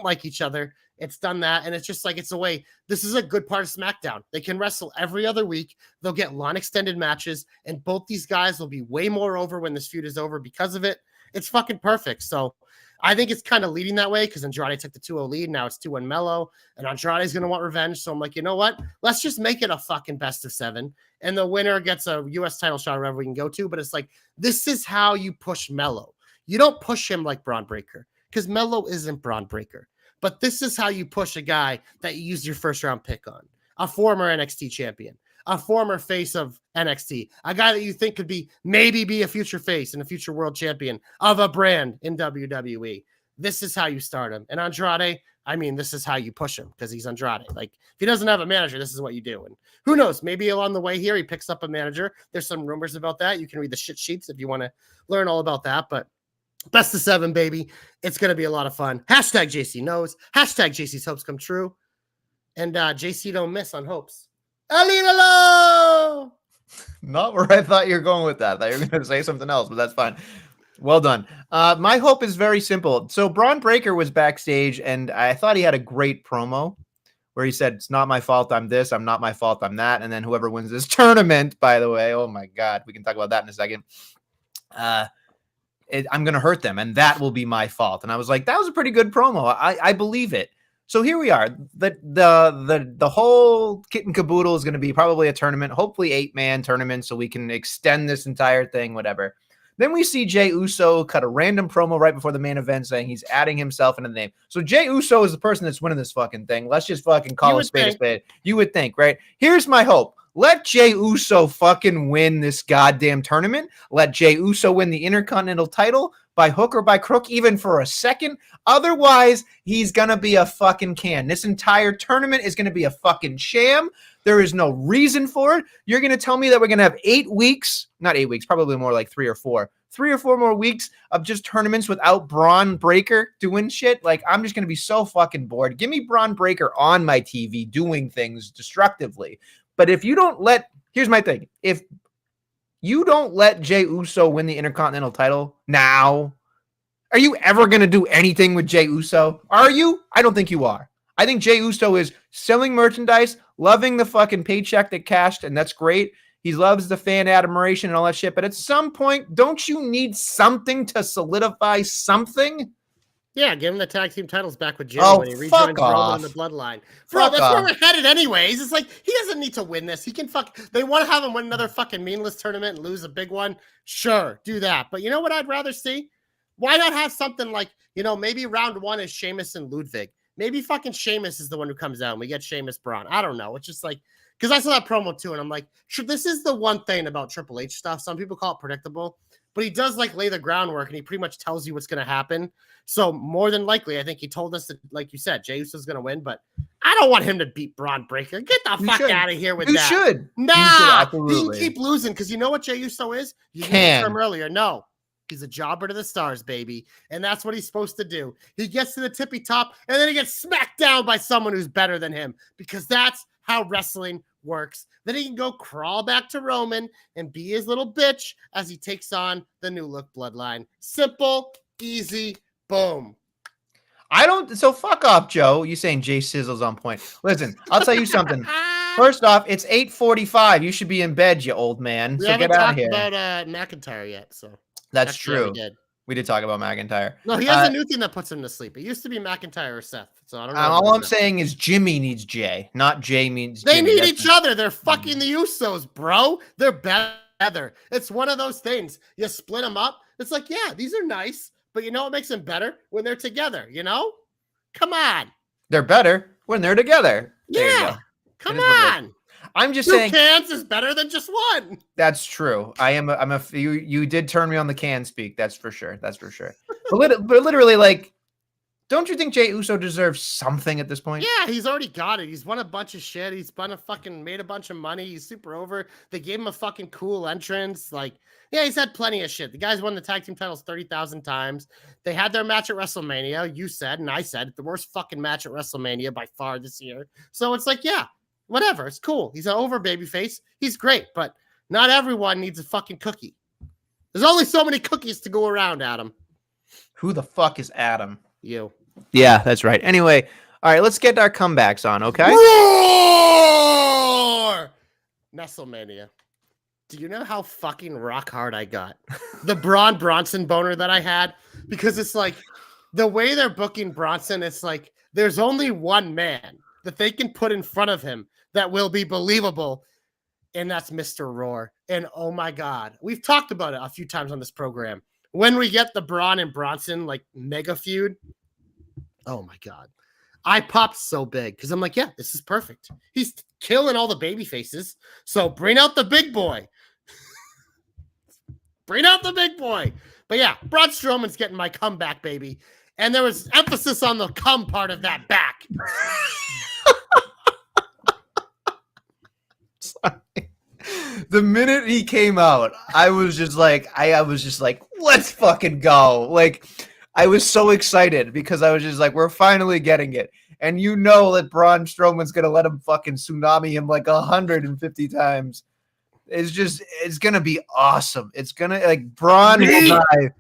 like each other. It's done that. And it's just like, it's a way. This is a good part of SmackDown. They can wrestle every other week. They'll get long extended matches. And both these guys will be way more over when this feud is over because of it. It's fucking perfect. So I think it's kind of leading that way because Andrade took the 2-0 lead. Now it's 2-1 Melo. And Andrade's going to want revenge. So I'm like, you know what? Let's just make it a fucking best of 7. And the winner gets a U.S. title shot wherever we can go to. But it's like, this is how you push Melo. You don't push him like Braun Breaker because Melo isn't Braun Breaker. But this is how you push a guy that you used your first round pick on, a former NXT champion, a former face of NXT, a guy that you think could maybe be a future face and a future world champion of a brand in WWE. This is how you start him. And Andrade, I mean, this is how you push him because he's Andrade. Like, if he doesn't have a manager, this is what you do. And who knows? Maybe along the way here, he picks up a manager. There's some rumors about that. You can read the shit sheets if you want to learn all about that. But best of 7, baby. It's going to be a lot of fun. Hashtag JC knows. Hashtag JC's hopes come true. And JC don't miss on hopes. Alilalo! Not where I thought you were going with that. I thought you were going to say something else, but that's fine. Well done. My hope is very simple. So Braun Breaker was backstage, and I thought he had a great promo where he said, it's not my fault I'm this, I'm not my fault I'm that. And then whoever wins this tournament, by the way, oh my God, we can talk about that in a second. I'm going to hurt them, and that will be my fault. And I was like, that was a pretty good promo. I believe it. So here we are. The whole kit and caboodle is going to be probably a tournament, hopefully 8-man tournament, so we can extend this entire thing, whatever. Then we see Jey Uso cut a random promo right before the main event saying he's adding himself into the name. So Jey Uso is the person that's winning this fucking thing. Let's just fucking call a spade a spade. You would think, right? Here's my hope. Let Jey Uso fucking win this goddamn tournament. Let Jey Uso win the Intercontinental title by hook or by crook, even for a second. Otherwise, he's going to be a fucking can. This entire tournament is going to be a fucking sham. There is no reason for it. You're going to tell me that we're going to have 8 weeks, not 8 weeks, probably more like 3 or 4 more weeks of just tournaments without Braun Breaker doing shit. Like, I'm just going to be so fucking bored. Give me Braun Breaker on my TV doing things destructively. But if you don't here's my thing. If you don't let Jey Uso win the Intercontinental title now, are you ever going to do anything with Jey Uso? Are you? I don't think you are. I think Jey Uso is selling merchandise, loving the fucking paycheck that cashed, and that's great. He loves the fan admiration and all that shit. But at some point, don't you need something to solidify something? Yeah, give him the tag team titles back with Jimmy when he rejoins Roman in the Bloodline. Bro, that's where we're headed anyways. It's like, he doesn't need to win this. He can they want to have him win another fucking meaningless tournament and lose a big one. Sure, do that. But you know what I'd rather see? Why not have something like, maybe round 1 is Sheamus and Ludwig. Maybe fucking Sheamus is the one who comes out and we get Sheamus Braun. I don't know. It's just like, because I saw that promo too, and I'm like, this is the one thing about Triple H stuff. Some people call it predictable, but he does like lay the groundwork and he pretty much tells you what's going to happen. So more than likely, I think he told us that, like you said, Jey Uso's going to win, but I don't want him to beat Braun Breaker. Get the fuck out of here with that. You should. Nah, he can keep losing because you know what Jey Uso is? You used the term earlier. No, he's a jobber to the stars, baby. And that's what he's supposed to do. He gets to the tippy top and then he gets smacked down by someone who's better than him because that's how wrestling works. Then he can go crawl back to Roman and be his little bitch as he takes on the New Look Bloodline. Simple, easy, boom. So fuck off, Joe. You saying Jay Sizzle's on point. Listen, I'll tell you something. First off, it's 8:45. You should be in bed, you old man. We so haven't get out talked here. about McIntyre yet, so that's true. We did talk about McIntyre. No, he has a new thing that puts him to sleep. It used to be McIntyre or Seth. So I don't know. All I'm saying is Jimmy needs Jay, not Jay needs Jimmy. They need each other. They're fucking the Usos, bro. They're better. It's one of those things. You split them up. It's like, yeah, these are nice, but you know what makes them better? When they're together, Come on. They're better when they're together. Yeah. Come on. I'm just 2 saying cans is better than just one. That's true. You did turn me on the can speak. That's for sure. But literally, like, Don't you think Jey Uso deserves something at this point? Yeah, he's already got it. He's won a bunch of shit. He's made a bunch of money. He's super over. They gave him a fucking cool entrance. Like, yeah, he's had plenty of shit. The guy's won the tag team titles 30,000 times. They had their match at WrestleMania. You said, and I said, the worst fucking match at WrestleMania by far this year. So it's like, yeah, whatever. It's cool. He's an over babyface. He's great, but not everyone needs a fucking cookie. There's only so many cookies to go around, Adam. Who the fuck is Adam? You. Yeah, that's right. Anyway, all right, let's get our comebacks on, okay? Roar! Nestlemania. Do you know how fucking rock hard I got? The Braun Bronson boner that I had? Because it's like, the way they're booking Bronson, it's like, there's only one man that they can put in front of him that will be believable, and that's Mr. Roar. And oh my God, we've talked about it a few times on this program. When we get the Braun and Bronson, like, mega feud, oh my God. I popped so big because I'm like, yeah, this is perfect. He's killing all the baby faces. So bring out the big boy. Bring out the big boy. But yeah, Braun Strowman's getting my comeback, baby. And there was emphasis on the come part of that back. Sorry. The minute he came out, I was just like, let's fucking go. Like, I was so excited because I was just like, we're finally getting it. And you know that Braun Strowman's going to let him fucking tsunami him like 150 times. It's going to be awesome. It's going to, like, Braun will die.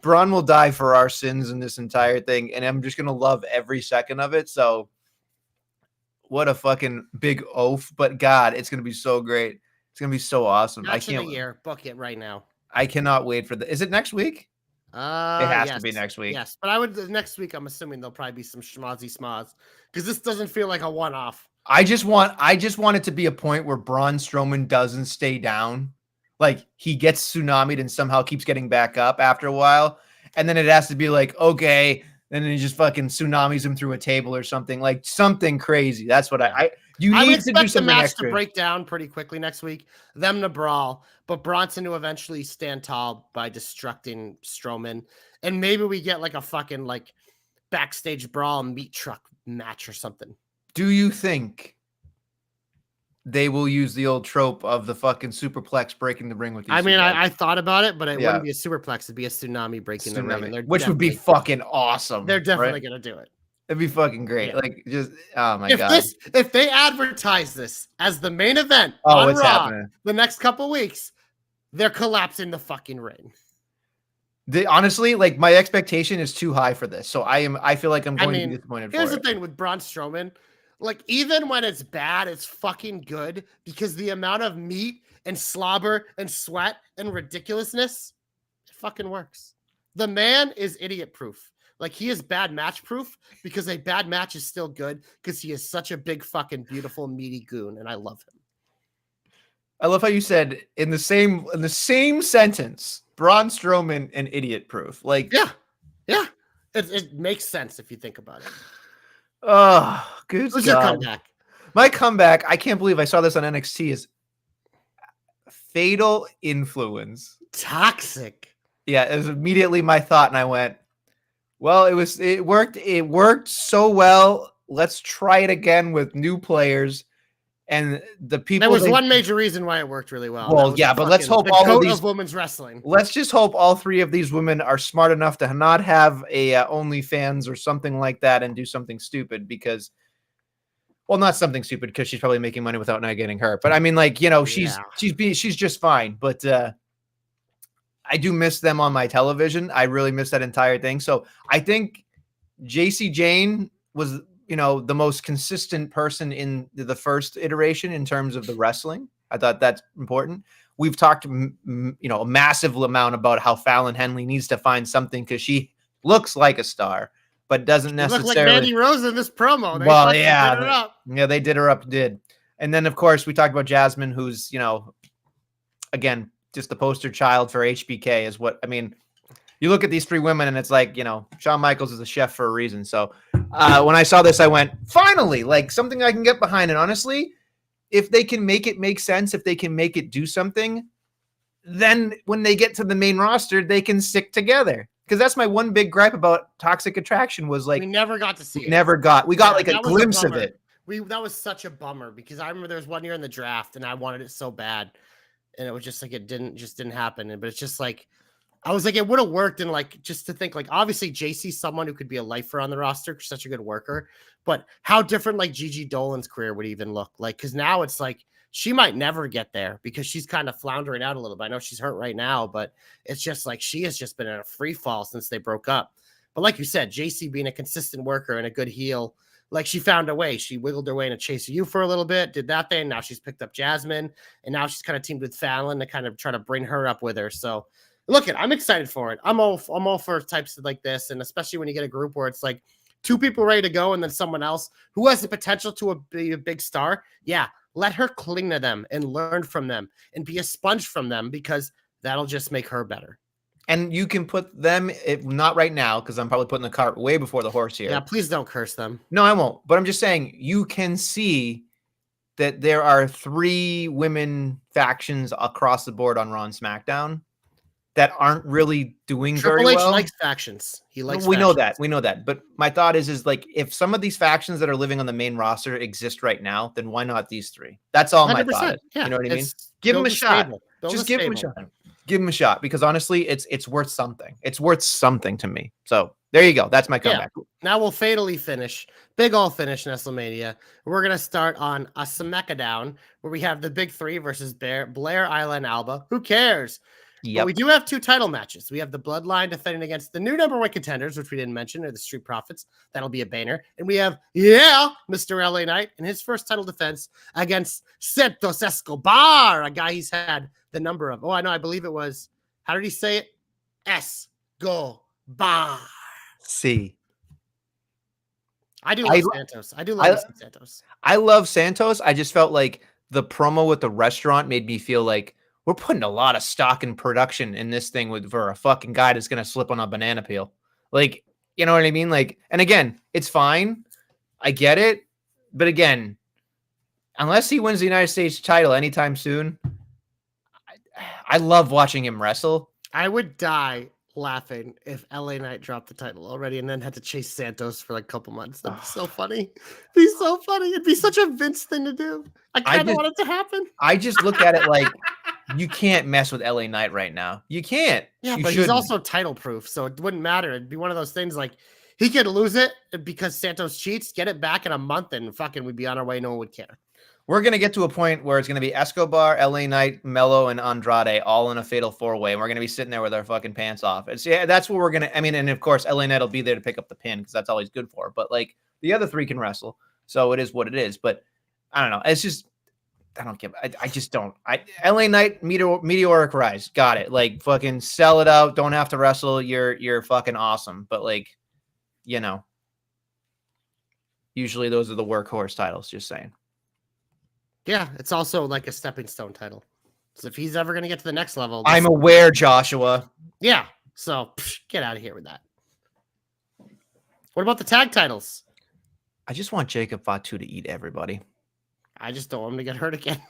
Braun will die for our sins in this entire thing. And I'm just going to love every second of it. So what a fucking big oaf. But God, it's going to be so great. It's going to be so awesome. Match of the year. Book it right now. I cannot wait for the, is it next week? It has to be next week. Yes, but next week, I'm assuming there'll probably be some schmozzy smoz because this doesn't feel like a one-off. I just want it to be a point where Braun Strowman doesn't stay down. Like, he gets tsunamied and somehow keeps getting back up after a while. And then it has to be like, okay, and then he just fucking tsunamis him through a table or something, like something crazy. That's what I need to do something the match extra. To break down pretty quickly next week, them to brawl, but Bronson to eventually stand tall by destructing Strowman. And maybe we get like a fucking like backstage brawl meat truck match or something. Do you think they will use the old trope of the fucking superplex breaking the ring with these? I mean, I thought about it, but it wouldn't be a superplex. It'd be a tsunami breaking the ring. Which would be fucking awesome. They're definitely going to do it. It'd be fucking great. Yeah. Like, just, oh my God. If they advertise this as the main event on Raw happening the next couple weeks, they're collapsing the fucking ring. Honestly, like, my expectation is too high for this. So I feel like I'm going to be disappointed. Here's the thing with Braun Strowman. Like, even when it's bad, it's fucking good because the amount of meat and slobber and sweat and ridiculousness, it fucking works. The man is idiot proof. Like, he is bad match proof because a bad match is still good because he is such a big fucking beautiful meaty goon, and I love him. I love how you said in the same sentence, Braun Strowman and idiot proof. Like, yeah, it makes sense if you think about it. Oh, good. Who's your comeback? My comeback, I can't believe I saw this on NXT, is Fatal Influence. Toxic. Yeah, it was immediately my thought, and I went, well, it worked so well. Let's try it again with new players. And the people. There was one major reason why it worked really well. Well, yeah, but let's hope all of these women's wrestling. Let's just hope all three of these women are smart enough to not have a OnlyFans or something like that and do something stupid because, well, not something stupid because she's probably making money without not getting hurt. But I mean, like, you know, she's just fine. But I do miss them on my television. I really miss that entire thing. So I think JC Jane was, you know, the most consistent person in the first iteration in terms of the wrestling. I thought that's important. We've talked, you know, a massive amount about how Fallon Henley needs to find something because she looks like a star, but doesn't necessarily look like Mandy Rose in this promo. They did her up. And then, of course, we talked about Jasmine, who's, you know, again, just the poster child for HBK is what, I mean, you look at these three women and it's like, you know, Shawn Michaels is a chef for a reason. So when I saw this, I went, finally, like something I can get behind. And honestly, if they can make it make sense, if they can make it do something, then when they get to the main roster, they can stick together. because that's my one big gripe about Toxic Attraction was like we never got to see it. we got like a that was glimpse of bummer. it. That was such a bummer because I remember there was one year in the draft and I wanted it so bad, and it was just like it didn't happen. But it's just like I was like it would have worked, and like just to think like obviously JC's someone who could be a lifer on the roster, such a good worker. But how different like Gigi Dolan's career would even look like, because now it's like she might never get there because she's kind of floundering out a little bit. I know she's hurt right now, but it's just like she has just been in a free fall since they broke up. But like you said, JC being a consistent worker and a good heel, like she found a way. She wiggled her way into Chase U for a little bit, did that thing. Now she's picked up Jasmine, and now she's kind of teamed with Fallon to kind of try to bring her up with her. So look, I'm excited for it. I'm all for types like this, and especially when you get a group where it's like two people ready to go and then someone else who has the potential to be a big star. Yeah, let her cling to them and learn from them and be a sponge from them, because that'll just make her better. And you can put them, not right now, because I'm probably putting the cart way before the horse here. Yeah, please don't curse them. No, I won't. But I'm just saying, you can see that there are 3 women factions across the board on Raw and SmackDown that aren't really doing very well. Triple H likes factions. He likes. We know that. But my thought is like, if some of these factions that are living on the main roster exist right now, then why not these 3? That's all my thought is. Yeah, you know what I mean? Give them a shot. Just give them a shot. Give them a shot, because honestly, it's worth something. It's worth something to me. So there you go. That's my comeback. Yeah. Now we'll fatally finish. Big ol' finish Nestlemania. We're going to start on a SmackDown where we have the big 3 versus Blair, Isla, and Alba. Who cares? Yep. But we do have 2 title matches. We have the Bloodline defending against the new number 1 contenders, which we didn't mention, or the Street Profits. That'll be a banner. And we have, Mr. LA Knight in his first title defense against Santos Escobar, a guy he's had the number of. Oh, I know. I believe it was, how did he say it? Escobar. See. I do love Santos. I do love Santos. I love Santos. I just felt like the promo with the restaurant made me feel like we're putting a lot of stock in production in this thing for a fucking guy that's going to slip on a banana peel. Like, you know what I mean? Like, and again, it's fine. I get it. But again, unless he wins the United States title anytime soon, I love watching him wrestle. I would die laughing if LA Knight dropped the title already and then had to chase Santos for like a couple months. That'd be so funny. It'd be so funny. It'd be such a Vince thing to do. I kind of want it to happen. I just look at it like, you can't mess with LA Knight right now. You can't. Yeah, but he's also title proof, so it wouldn't matter. It'd be one of those things like he could lose it because Santos cheats, get it back in a month, and fucking we'd be on our way. No one would care. We're going to get to a point where it's going to be Escobar, LA Knight, Mello, and Andrade all in a fatal 4-way. And we're going to be sitting there with our fucking pants off. That's what we're going to, and of course, LA Knight will be there to pick up the pin because that's all he's good for. But like the other 3 can wrestle. So it is what it is. But I don't know. It's just, I don't give. I just don't. LA Knight meteoric rise. Got it. Like fucking sell it out. Don't have to wrestle. You're fucking awesome. But like, usually those are the workhorse titles. Just saying. Yeah, it's also like a stepping stone title. So if he's ever going to get to the next level, I'm aware, Joshua. Yeah. So get out of here with that. What about the tag titles? I just want Jacob Fatu to eat everybody. I just don't want him to get hurt again.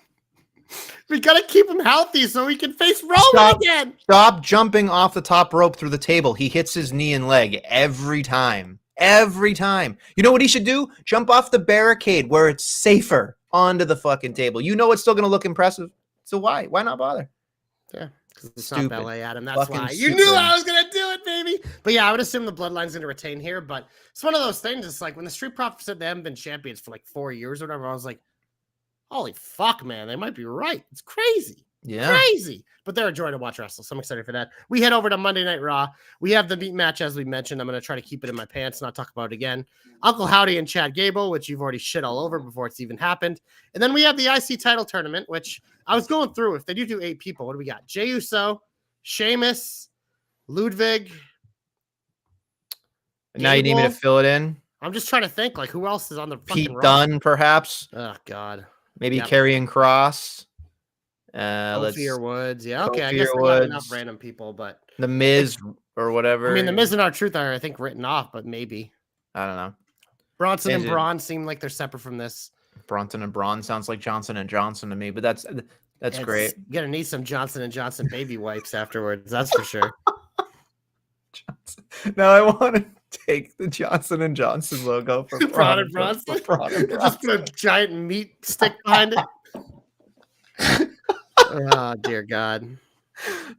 We got to keep him healthy so he can face Roman again. Stop jumping off the top rope through the table. He hits his knee and leg every time. Every time. You know what he should do? Jump off the barricade where it's safer onto the fucking table. You know it's still going to look impressive. So why? Why not bother? Yeah, because it's not ballet, Adam. That's fucking why. You knew I was going to do it, baby. But yeah, I would assume the Bloodline's going to retain here. But it's one of those things. It's like when the Street Profits said they haven't been champions for like 4 years or whatever, I was like, holy fuck, man. They might be right. It's crazy. Yeah. Crazy. But they're a joy to watch wrestle. So I'm excited for that. We head over to Monday Night Raw. We have the meat match, as we mentioned. I'm going to try to keep it in my pants, not talk about it again. Uncle Howdy and Chad Gable, which you've already shit all over before it's even happened. And then we have the IC title tournament, which I was going through. If they do 8 people, what do we got? Jey Uso, Sheamus, Ludwig. Now you need me to fill it in? I'm just trying to think, like, who else is on the fucking Pete Dunne, perhaps. Oh, God. Maybe Karrion Kross. Ophir Woods. Yeah, okay. I guess we have enough random people, but The Miz or whatever. I mean, The Miz and R-Truth are, I think, written off, but maybe. I don't know. Bronson and Braun seem like they're separate from this. Bronson and Braun sounds like Johnson and Johnson to me, but that's great. You're gonna need some Johnson and Johnson baby wipes afterwards. That's for sure. Now I want to take the Johnson and Johnson logo for Braun and Bronson. Just put a giant meat stick behind it. Oh dear God.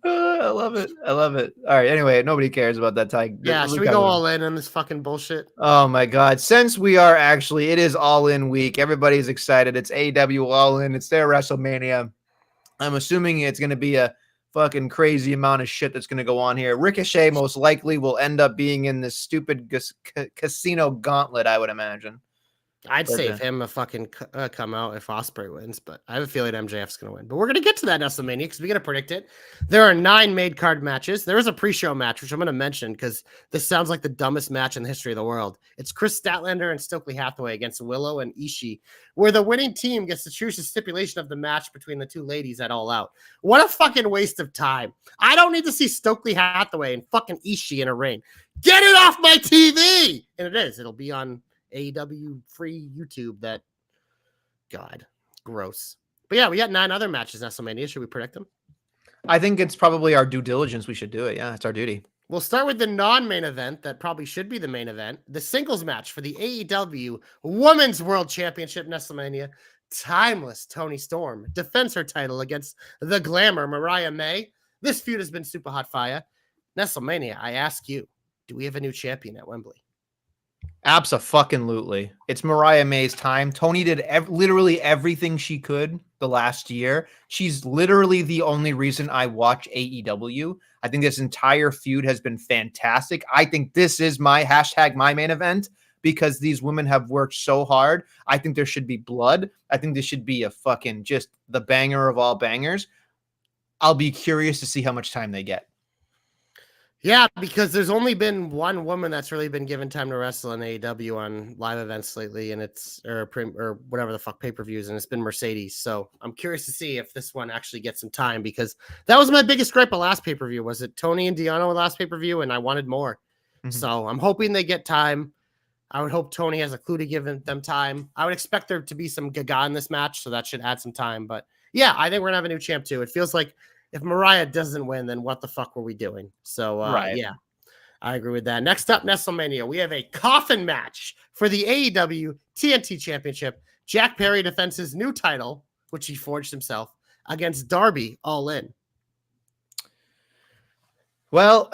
I love it. I love it. All right. Anyway, nobody cares about that tie. Yeah, should we go all in on this fucking bullshit? Oh my God. Since we are actually, it is all in week. Everybody's excited. It's AEW all in. It's their WrestleMania. I'm assuming it's going to be a fucking crazy amount of shit that's going to go on here. Ricochet most likely will end up being in this stupid casino gauntlet, I would imagine. I'd save him a fucking come out if Ospreay wins, but I have a feeling MJF's going to win. But we're going to get to that Nestlemania because we got to predict it. There are 9 made card matches. There is a pre-show match, which I'm going to mention because this sounds like the dumbest match in the history of the world. It's Chris Statlander and Stokely Hathaway against Willow and Ishii, where the winning team gets to choose the stipulation of the match between the two ladies at All Out. What a fucking waste of time. I don't need to see Stokely Hathaway and fucking Ishii in a ring. Get it off my TV! And it is. It'll be on AEW free YouTube. That God, gross. But yeah, we got 9 other matches Nestlemania. Should we predict them? I think it's probably our due diligence. We should do it. Yeah, it's our duty. We'll start with the non-main event that probably should be the main event. The singles match for the AEW Women's World Championship Nestlemania. Timeless Toni Storm defends her title against the Glamour Mariah May. This feud has been super hot fire. Nestlemania, I ask you, do we have a new champion at Wembley? Abso-fucking-lutely. It's Mariah May's time. Toni did literally everything she could the last year. She's literally the only reason I watch AEW. I think this entire feud has been fantastic. I think this is my main event because these women have worked so hard. I think there should be blood. I think this should be a fucking just the banger of all bangers. I'll be curious to see how much time they get. Yeah, because there's only been one woman that's really been given time to wrestle in AEW on live events lately, and it's or whatever the fuck pay-per-views, and it's been Mercedes. So I'm curious to see if this one actually gets some time because that was my biggest gripe of last pay-per-view. Was it Toni and Deanna last pay-per-view, and I wanted more. Mm-hmm. So I'm hoping they get time. I would hope Toni has a clue to give them time. I would expect there to be some gaga in this match, so that should add some time. But yeah, I think we're gonna have a new champ too. It feels like if Mariah doesn't win, then what the fuck were we doing? So, yeah, I agree with that. Next up, Nestlemania, we have a coffin match for the AEW TNT Championship. Jack Perry defends his new title, which he forged himself, against Darby All In. Well,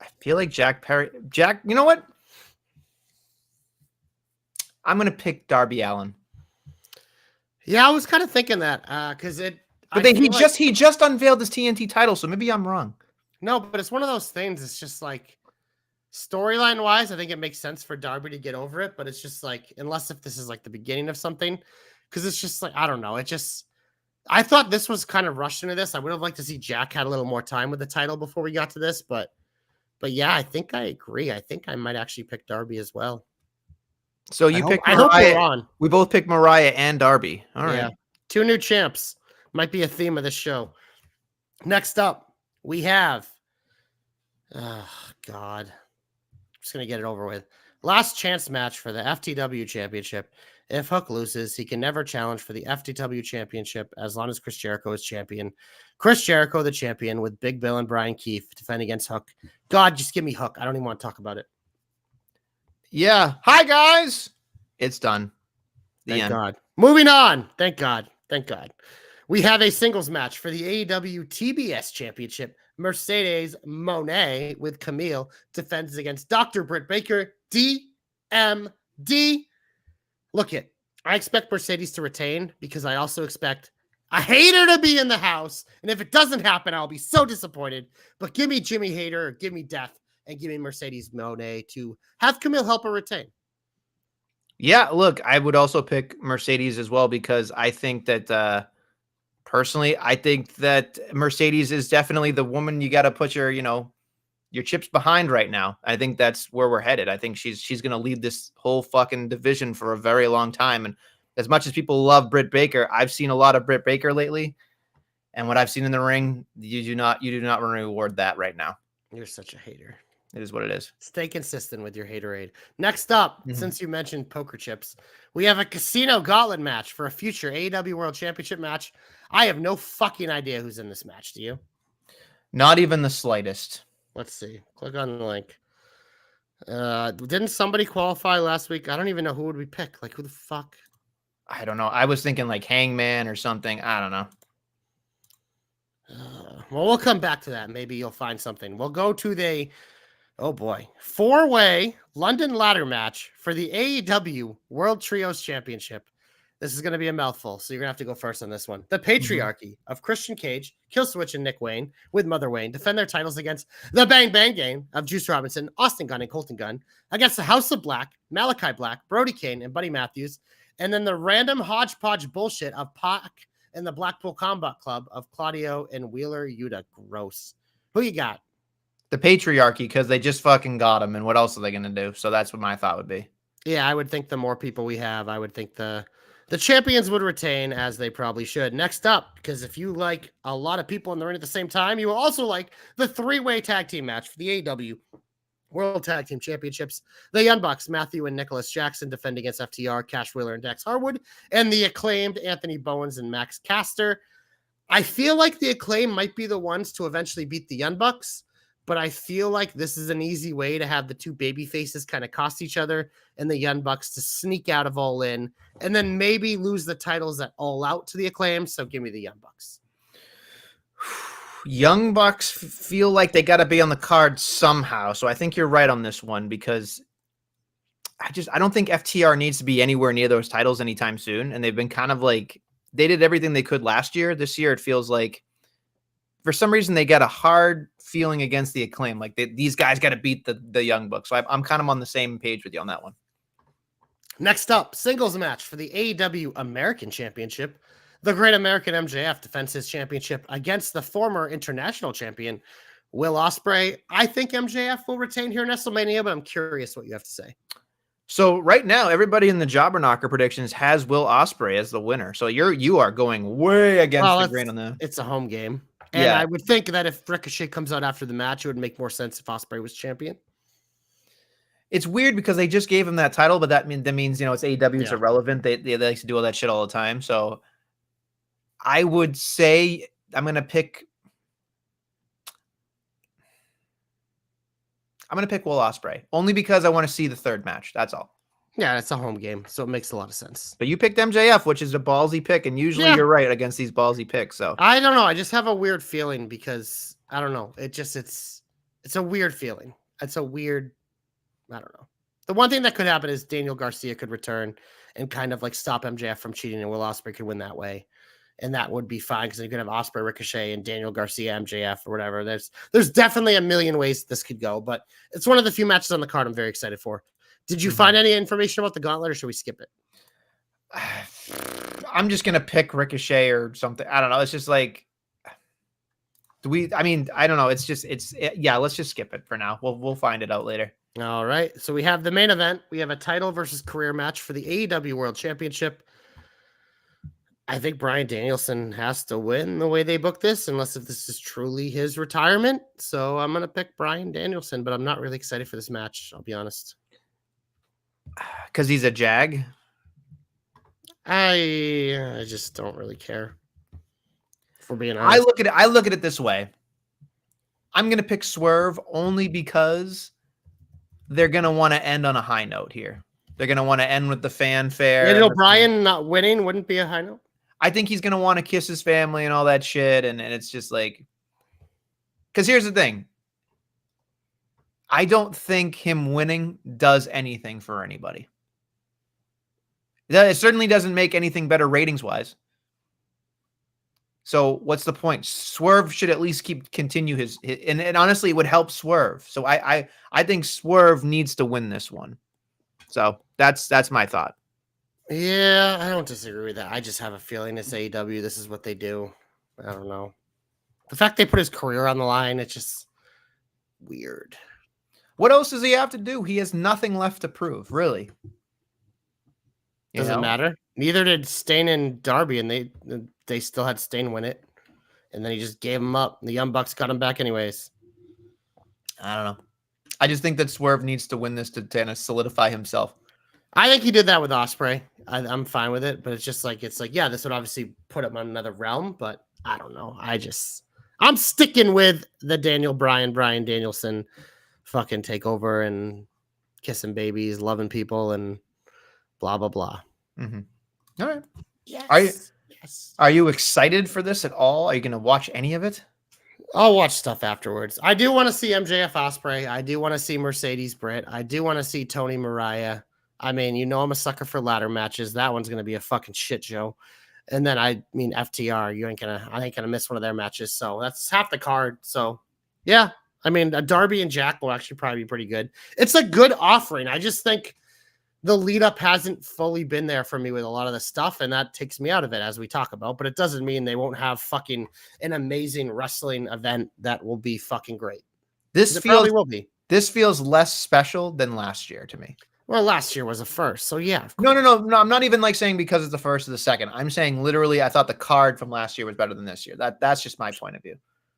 I feel like Jack, you know what? I'm going to pick Darby Allin. Yeah, I was kind of thinking that because he just unveiled his TNT title, so maybe I'm wrong. No, but it's one of those things. It's just like storyline wise, I think it makes sense for Darby to get over it, but it's just like unless if this is like the beginning of something, because it's just like I don't know. I thought this was kind of rushed into this. I would have liked to see Jack had a little more time with the title before we got to this, but yeah, I think I agree. I think I might actually pick Darby as well. So you pick Mariah. I hope we're on. We both pick Mariah and Darby. All right. Yeah. 2 new champs. Might be a theme of this show. Next up, we have oh God. I'm just gonna get it over with. Last chance match for the FTW championship. If Hook loses, he can never challenge for the FTW championship as long as Chris Jericho is champion. Chris Jericho, the champion, with Big Bill and Brian Keefe defend against Hook. God, just give me Hook. I don't even want to talk about it. Yeah. Hi, guys. It's done. Thank God. Moving on. Thank God. Thank God. We have a singles match for the AEW TBS Championship. Mercedes Moné with Camille defends against Dr. Britt Baker, DMD. Look it. I expect Mercedes to retain because I also expect a hater to be in the house. And if it doesn't happen, I'll be so disappointed. But give me Jimmy Hater or give me Death. And give me Mercedes Moné to have Camille help her retain. Yeah, look, I would also pick Mercedes as well because I think that personally, I think that Mercedes is definitely the woman you got to put your chips behind right now. I think that's where we're headed. I think she's going to lead this whole fucking division for a very long time. And as much as people love Britt Baker, I've seen a lot of Britt Baker lately, and what I've seen in the ring, you do not reward that right now. You're such a hater. It is what it is. Stay consistent with your haterade. Next up, since you mentioned poker chips, we have a casino gauntlet match for a future AEW World Championship match. I have no fucking idea who's in this match. Do you? Not even the slightest. Let's see. Click on the link. Didn't somebody qualify last week? I don't even know who would we pick. Like, who the fuck? I don't know. I was thinking like Hangman or something. I don't know. Well, we'll come back to that. Maybe you'll find something. We'll go to the, oh boy, 4-way London ladder match for the AEW World Trios Championship. This is going to be a mouthful, so you're going to have to go first on this one. The patriarchy of Christian Cage, Killswitch, and Nick Wayne with Mother Wayne defend their titles against the Bang Bang Gang of Juice Robinson, Austin Gunn, and Colton Gunn against the House of Black, Malachi Black, Brody Kane, and Buddy Matthews, and then the random hodgepodge bullshit of Pac and the Blackpool Combat Club of Claudio and Wheeler Yuta. Gross. Who you got? The patriarchy, because they just fucking got him, and what else are they going to do? So that's what my thought would be. Yeah, I would think the more people we have, I would think the champions would retain, as they probably should. Next up, because if you like a lot of people in the ring at the same time, you will also like the 3-way tag team match for the AEW World Tag Team Championships. The Young Bucks, Matthew and Nicholas Jackson, defend against FTR, Cash Wheeler, and Dax Harwood, and the acclaimed Anthony Bowens and Max Caster. I feel like the Acclaim might be the ones to eventually beat the Young Bucks, but I feel like this is an easy way to have the two baby faces kind of cost each other and the Young Bucks to sneak out of All In and then maybe lose the titles at All Out to the Acclaim. So give me the Young Bucks. Young Bucks feel like they got to be on the card somehow. So I think you're right on this one, because I don't think FTR needs to be anywhere near those titles anytime soon. And they've been kind of like, they did everything they could last year. This year, it feels like for some reason they got a hard feeling against the Acclaim. Like these guys got to beat the Young Bucks. So I'm kind of on the same page with you on that one. Next up, singles match for the AEW American Championship. The Great American MJF defends his championship against the former international champion, Will Ospreay. I think MJF will retain here in Nestlemania, but I'm curious what you have to say. So right now, everybody in the Jobber Knocker predictions has Will Ospreay as the winner. So you are going way against the grain on that. It's a home game. And yeah. I would think that if Ricochet comes out after the match, it would make more sense if Ospreay was champion. It's weird because they just gave him that title, but that means it's AEW, it's irrelevant. They like to do all that shit all the time. So I would say I'm gonna pick Will Ospreay only because I want to see the third match. That's all. Yeah, it's a home game, so it makes a lot of sense. But you picked MJF, which is a ballsy pick, and usually you're right against these ballsy picks. So I don't know. I just have a weird feeling because I don't know. It's a weird feeling. It's a weird. I don't know. The one thing that could happen is Daniel Garcia could return and kind of like stop MJF from cheating, and Will Ospreay could win that way, and that would be fine because you could have Ospreay, Ricochet, and Daniel Garcia, MJF, or whatever. There's definitely a million ways this could go, but it's one of the few matches on the card I'm very excited for. Did you find any information about the gauntlet, or should we skip it? I'm just gonna pick Ricochet or something. I don't know. It's just like, I don't know. Let's just skip it for now. We'll find it out later. All right. So we have the main event. We have a title versus career match for the AEW World Championship. I think Bryan Danielson has to win the way they book this, unless if this is truly his retirement. So I'm gonna pick Bryan Danielson, but I'm not really excited for this match. I'll be honest. Because he's a Jag. I just don't really care. For being honest, I look at it this way. I'm gonna pick Swerve only because they're gonna want to end on a high note here. They're gonna want to end with the fanfare. Daniel Bryan not winning wouldn't be a high note. I think he's gonna want to kiss his family and all that shit, and it's just like, because here's the thing. I don't think him winning does anything for anybody. It certainly doesn't make anything better ratings-wise. So what's the point? Swerve should at least continue his and honestly, it would help Swerve. So I think Swerve needs to win this one. So that's my thought. Yeah, I don't disagree with that. I just have a feeling it's AEW. This is what they do. I don't know. The fact they put his career on the line, it's just weird. What else does he have to do? He has nothing left to prove, really. Doesn't matter. Neither did Stain and Darby, and they still had Stain win it. And then he just gave him up. The Young Bucks got him back anyways. I don't know. I just think that Swerve needs to win this to kind of solidify himself. I think he did that with Ospreay. I'm fine with it, but it's like, yeah, this would obviously put him on another realm, but I don't know. I'm sticking with the Brian Danielson fucking takeover and kissing babies, loving people, and blah, blah, blah. All right. Yes. Are you excited for this at all? Are you going to watch any of it? I'll watch stuff afterwards. I do want to see MJF Ospreay. I do want to see Mercedes Britt. I do want to see Tony Mariah. I mean, you know I'm a sucker for ladder matches. That one's going to be a fucking shit show. And then I mean FTR, I ain't gonna miss one of their matches. So that's half the card. So yeah, I mean Darby and Jack will actually probably be pretty good. It's a good offering. I just think the lead up hasn't fully been there for me with a lot of the stuff, and that takes me out of it as we talk about. But it doesn't mean they won't have fucking an amazing wrestling event that will be fucking great. This probably will be. This feels less special than last year to me. Well, last year was a first, so yeah. No. I'm not even like saying because it's the first or the second. I'm saying literally, I thought the card from last year was better than this year. That's just my point of view.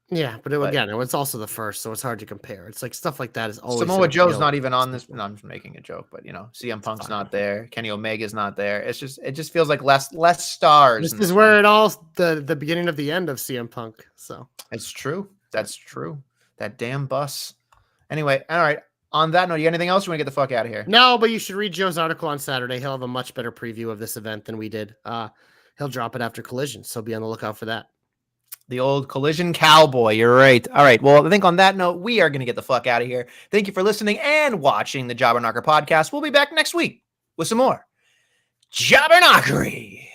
Yeah, but again, it was also the first, so it's hard to compare. It's like stuff like that is always. Samoa Joe's not even on this. No, I'm just making a joke, but CM Punk's not there. Kenny Omega's not there. It just feels like less stars. This is where it all the beginning of the end of CM Punk. So it's true. That's true. That damn bus. Anyway, all right. On that note, you got anything else? You want to get the fuck out of here? No, but you should read Joe's article on Saturday. He'll have a much better preview of this event than we did. He'll drop it after Collision, so be on the lookout for that. The old Collision cowboy. You're right. All right. Well, I think on that note, we are going to get the fuck out of here. Thank you for listening and watching the Jobber Knocker podcast. We'll be back next week with some more Jobber Knockery.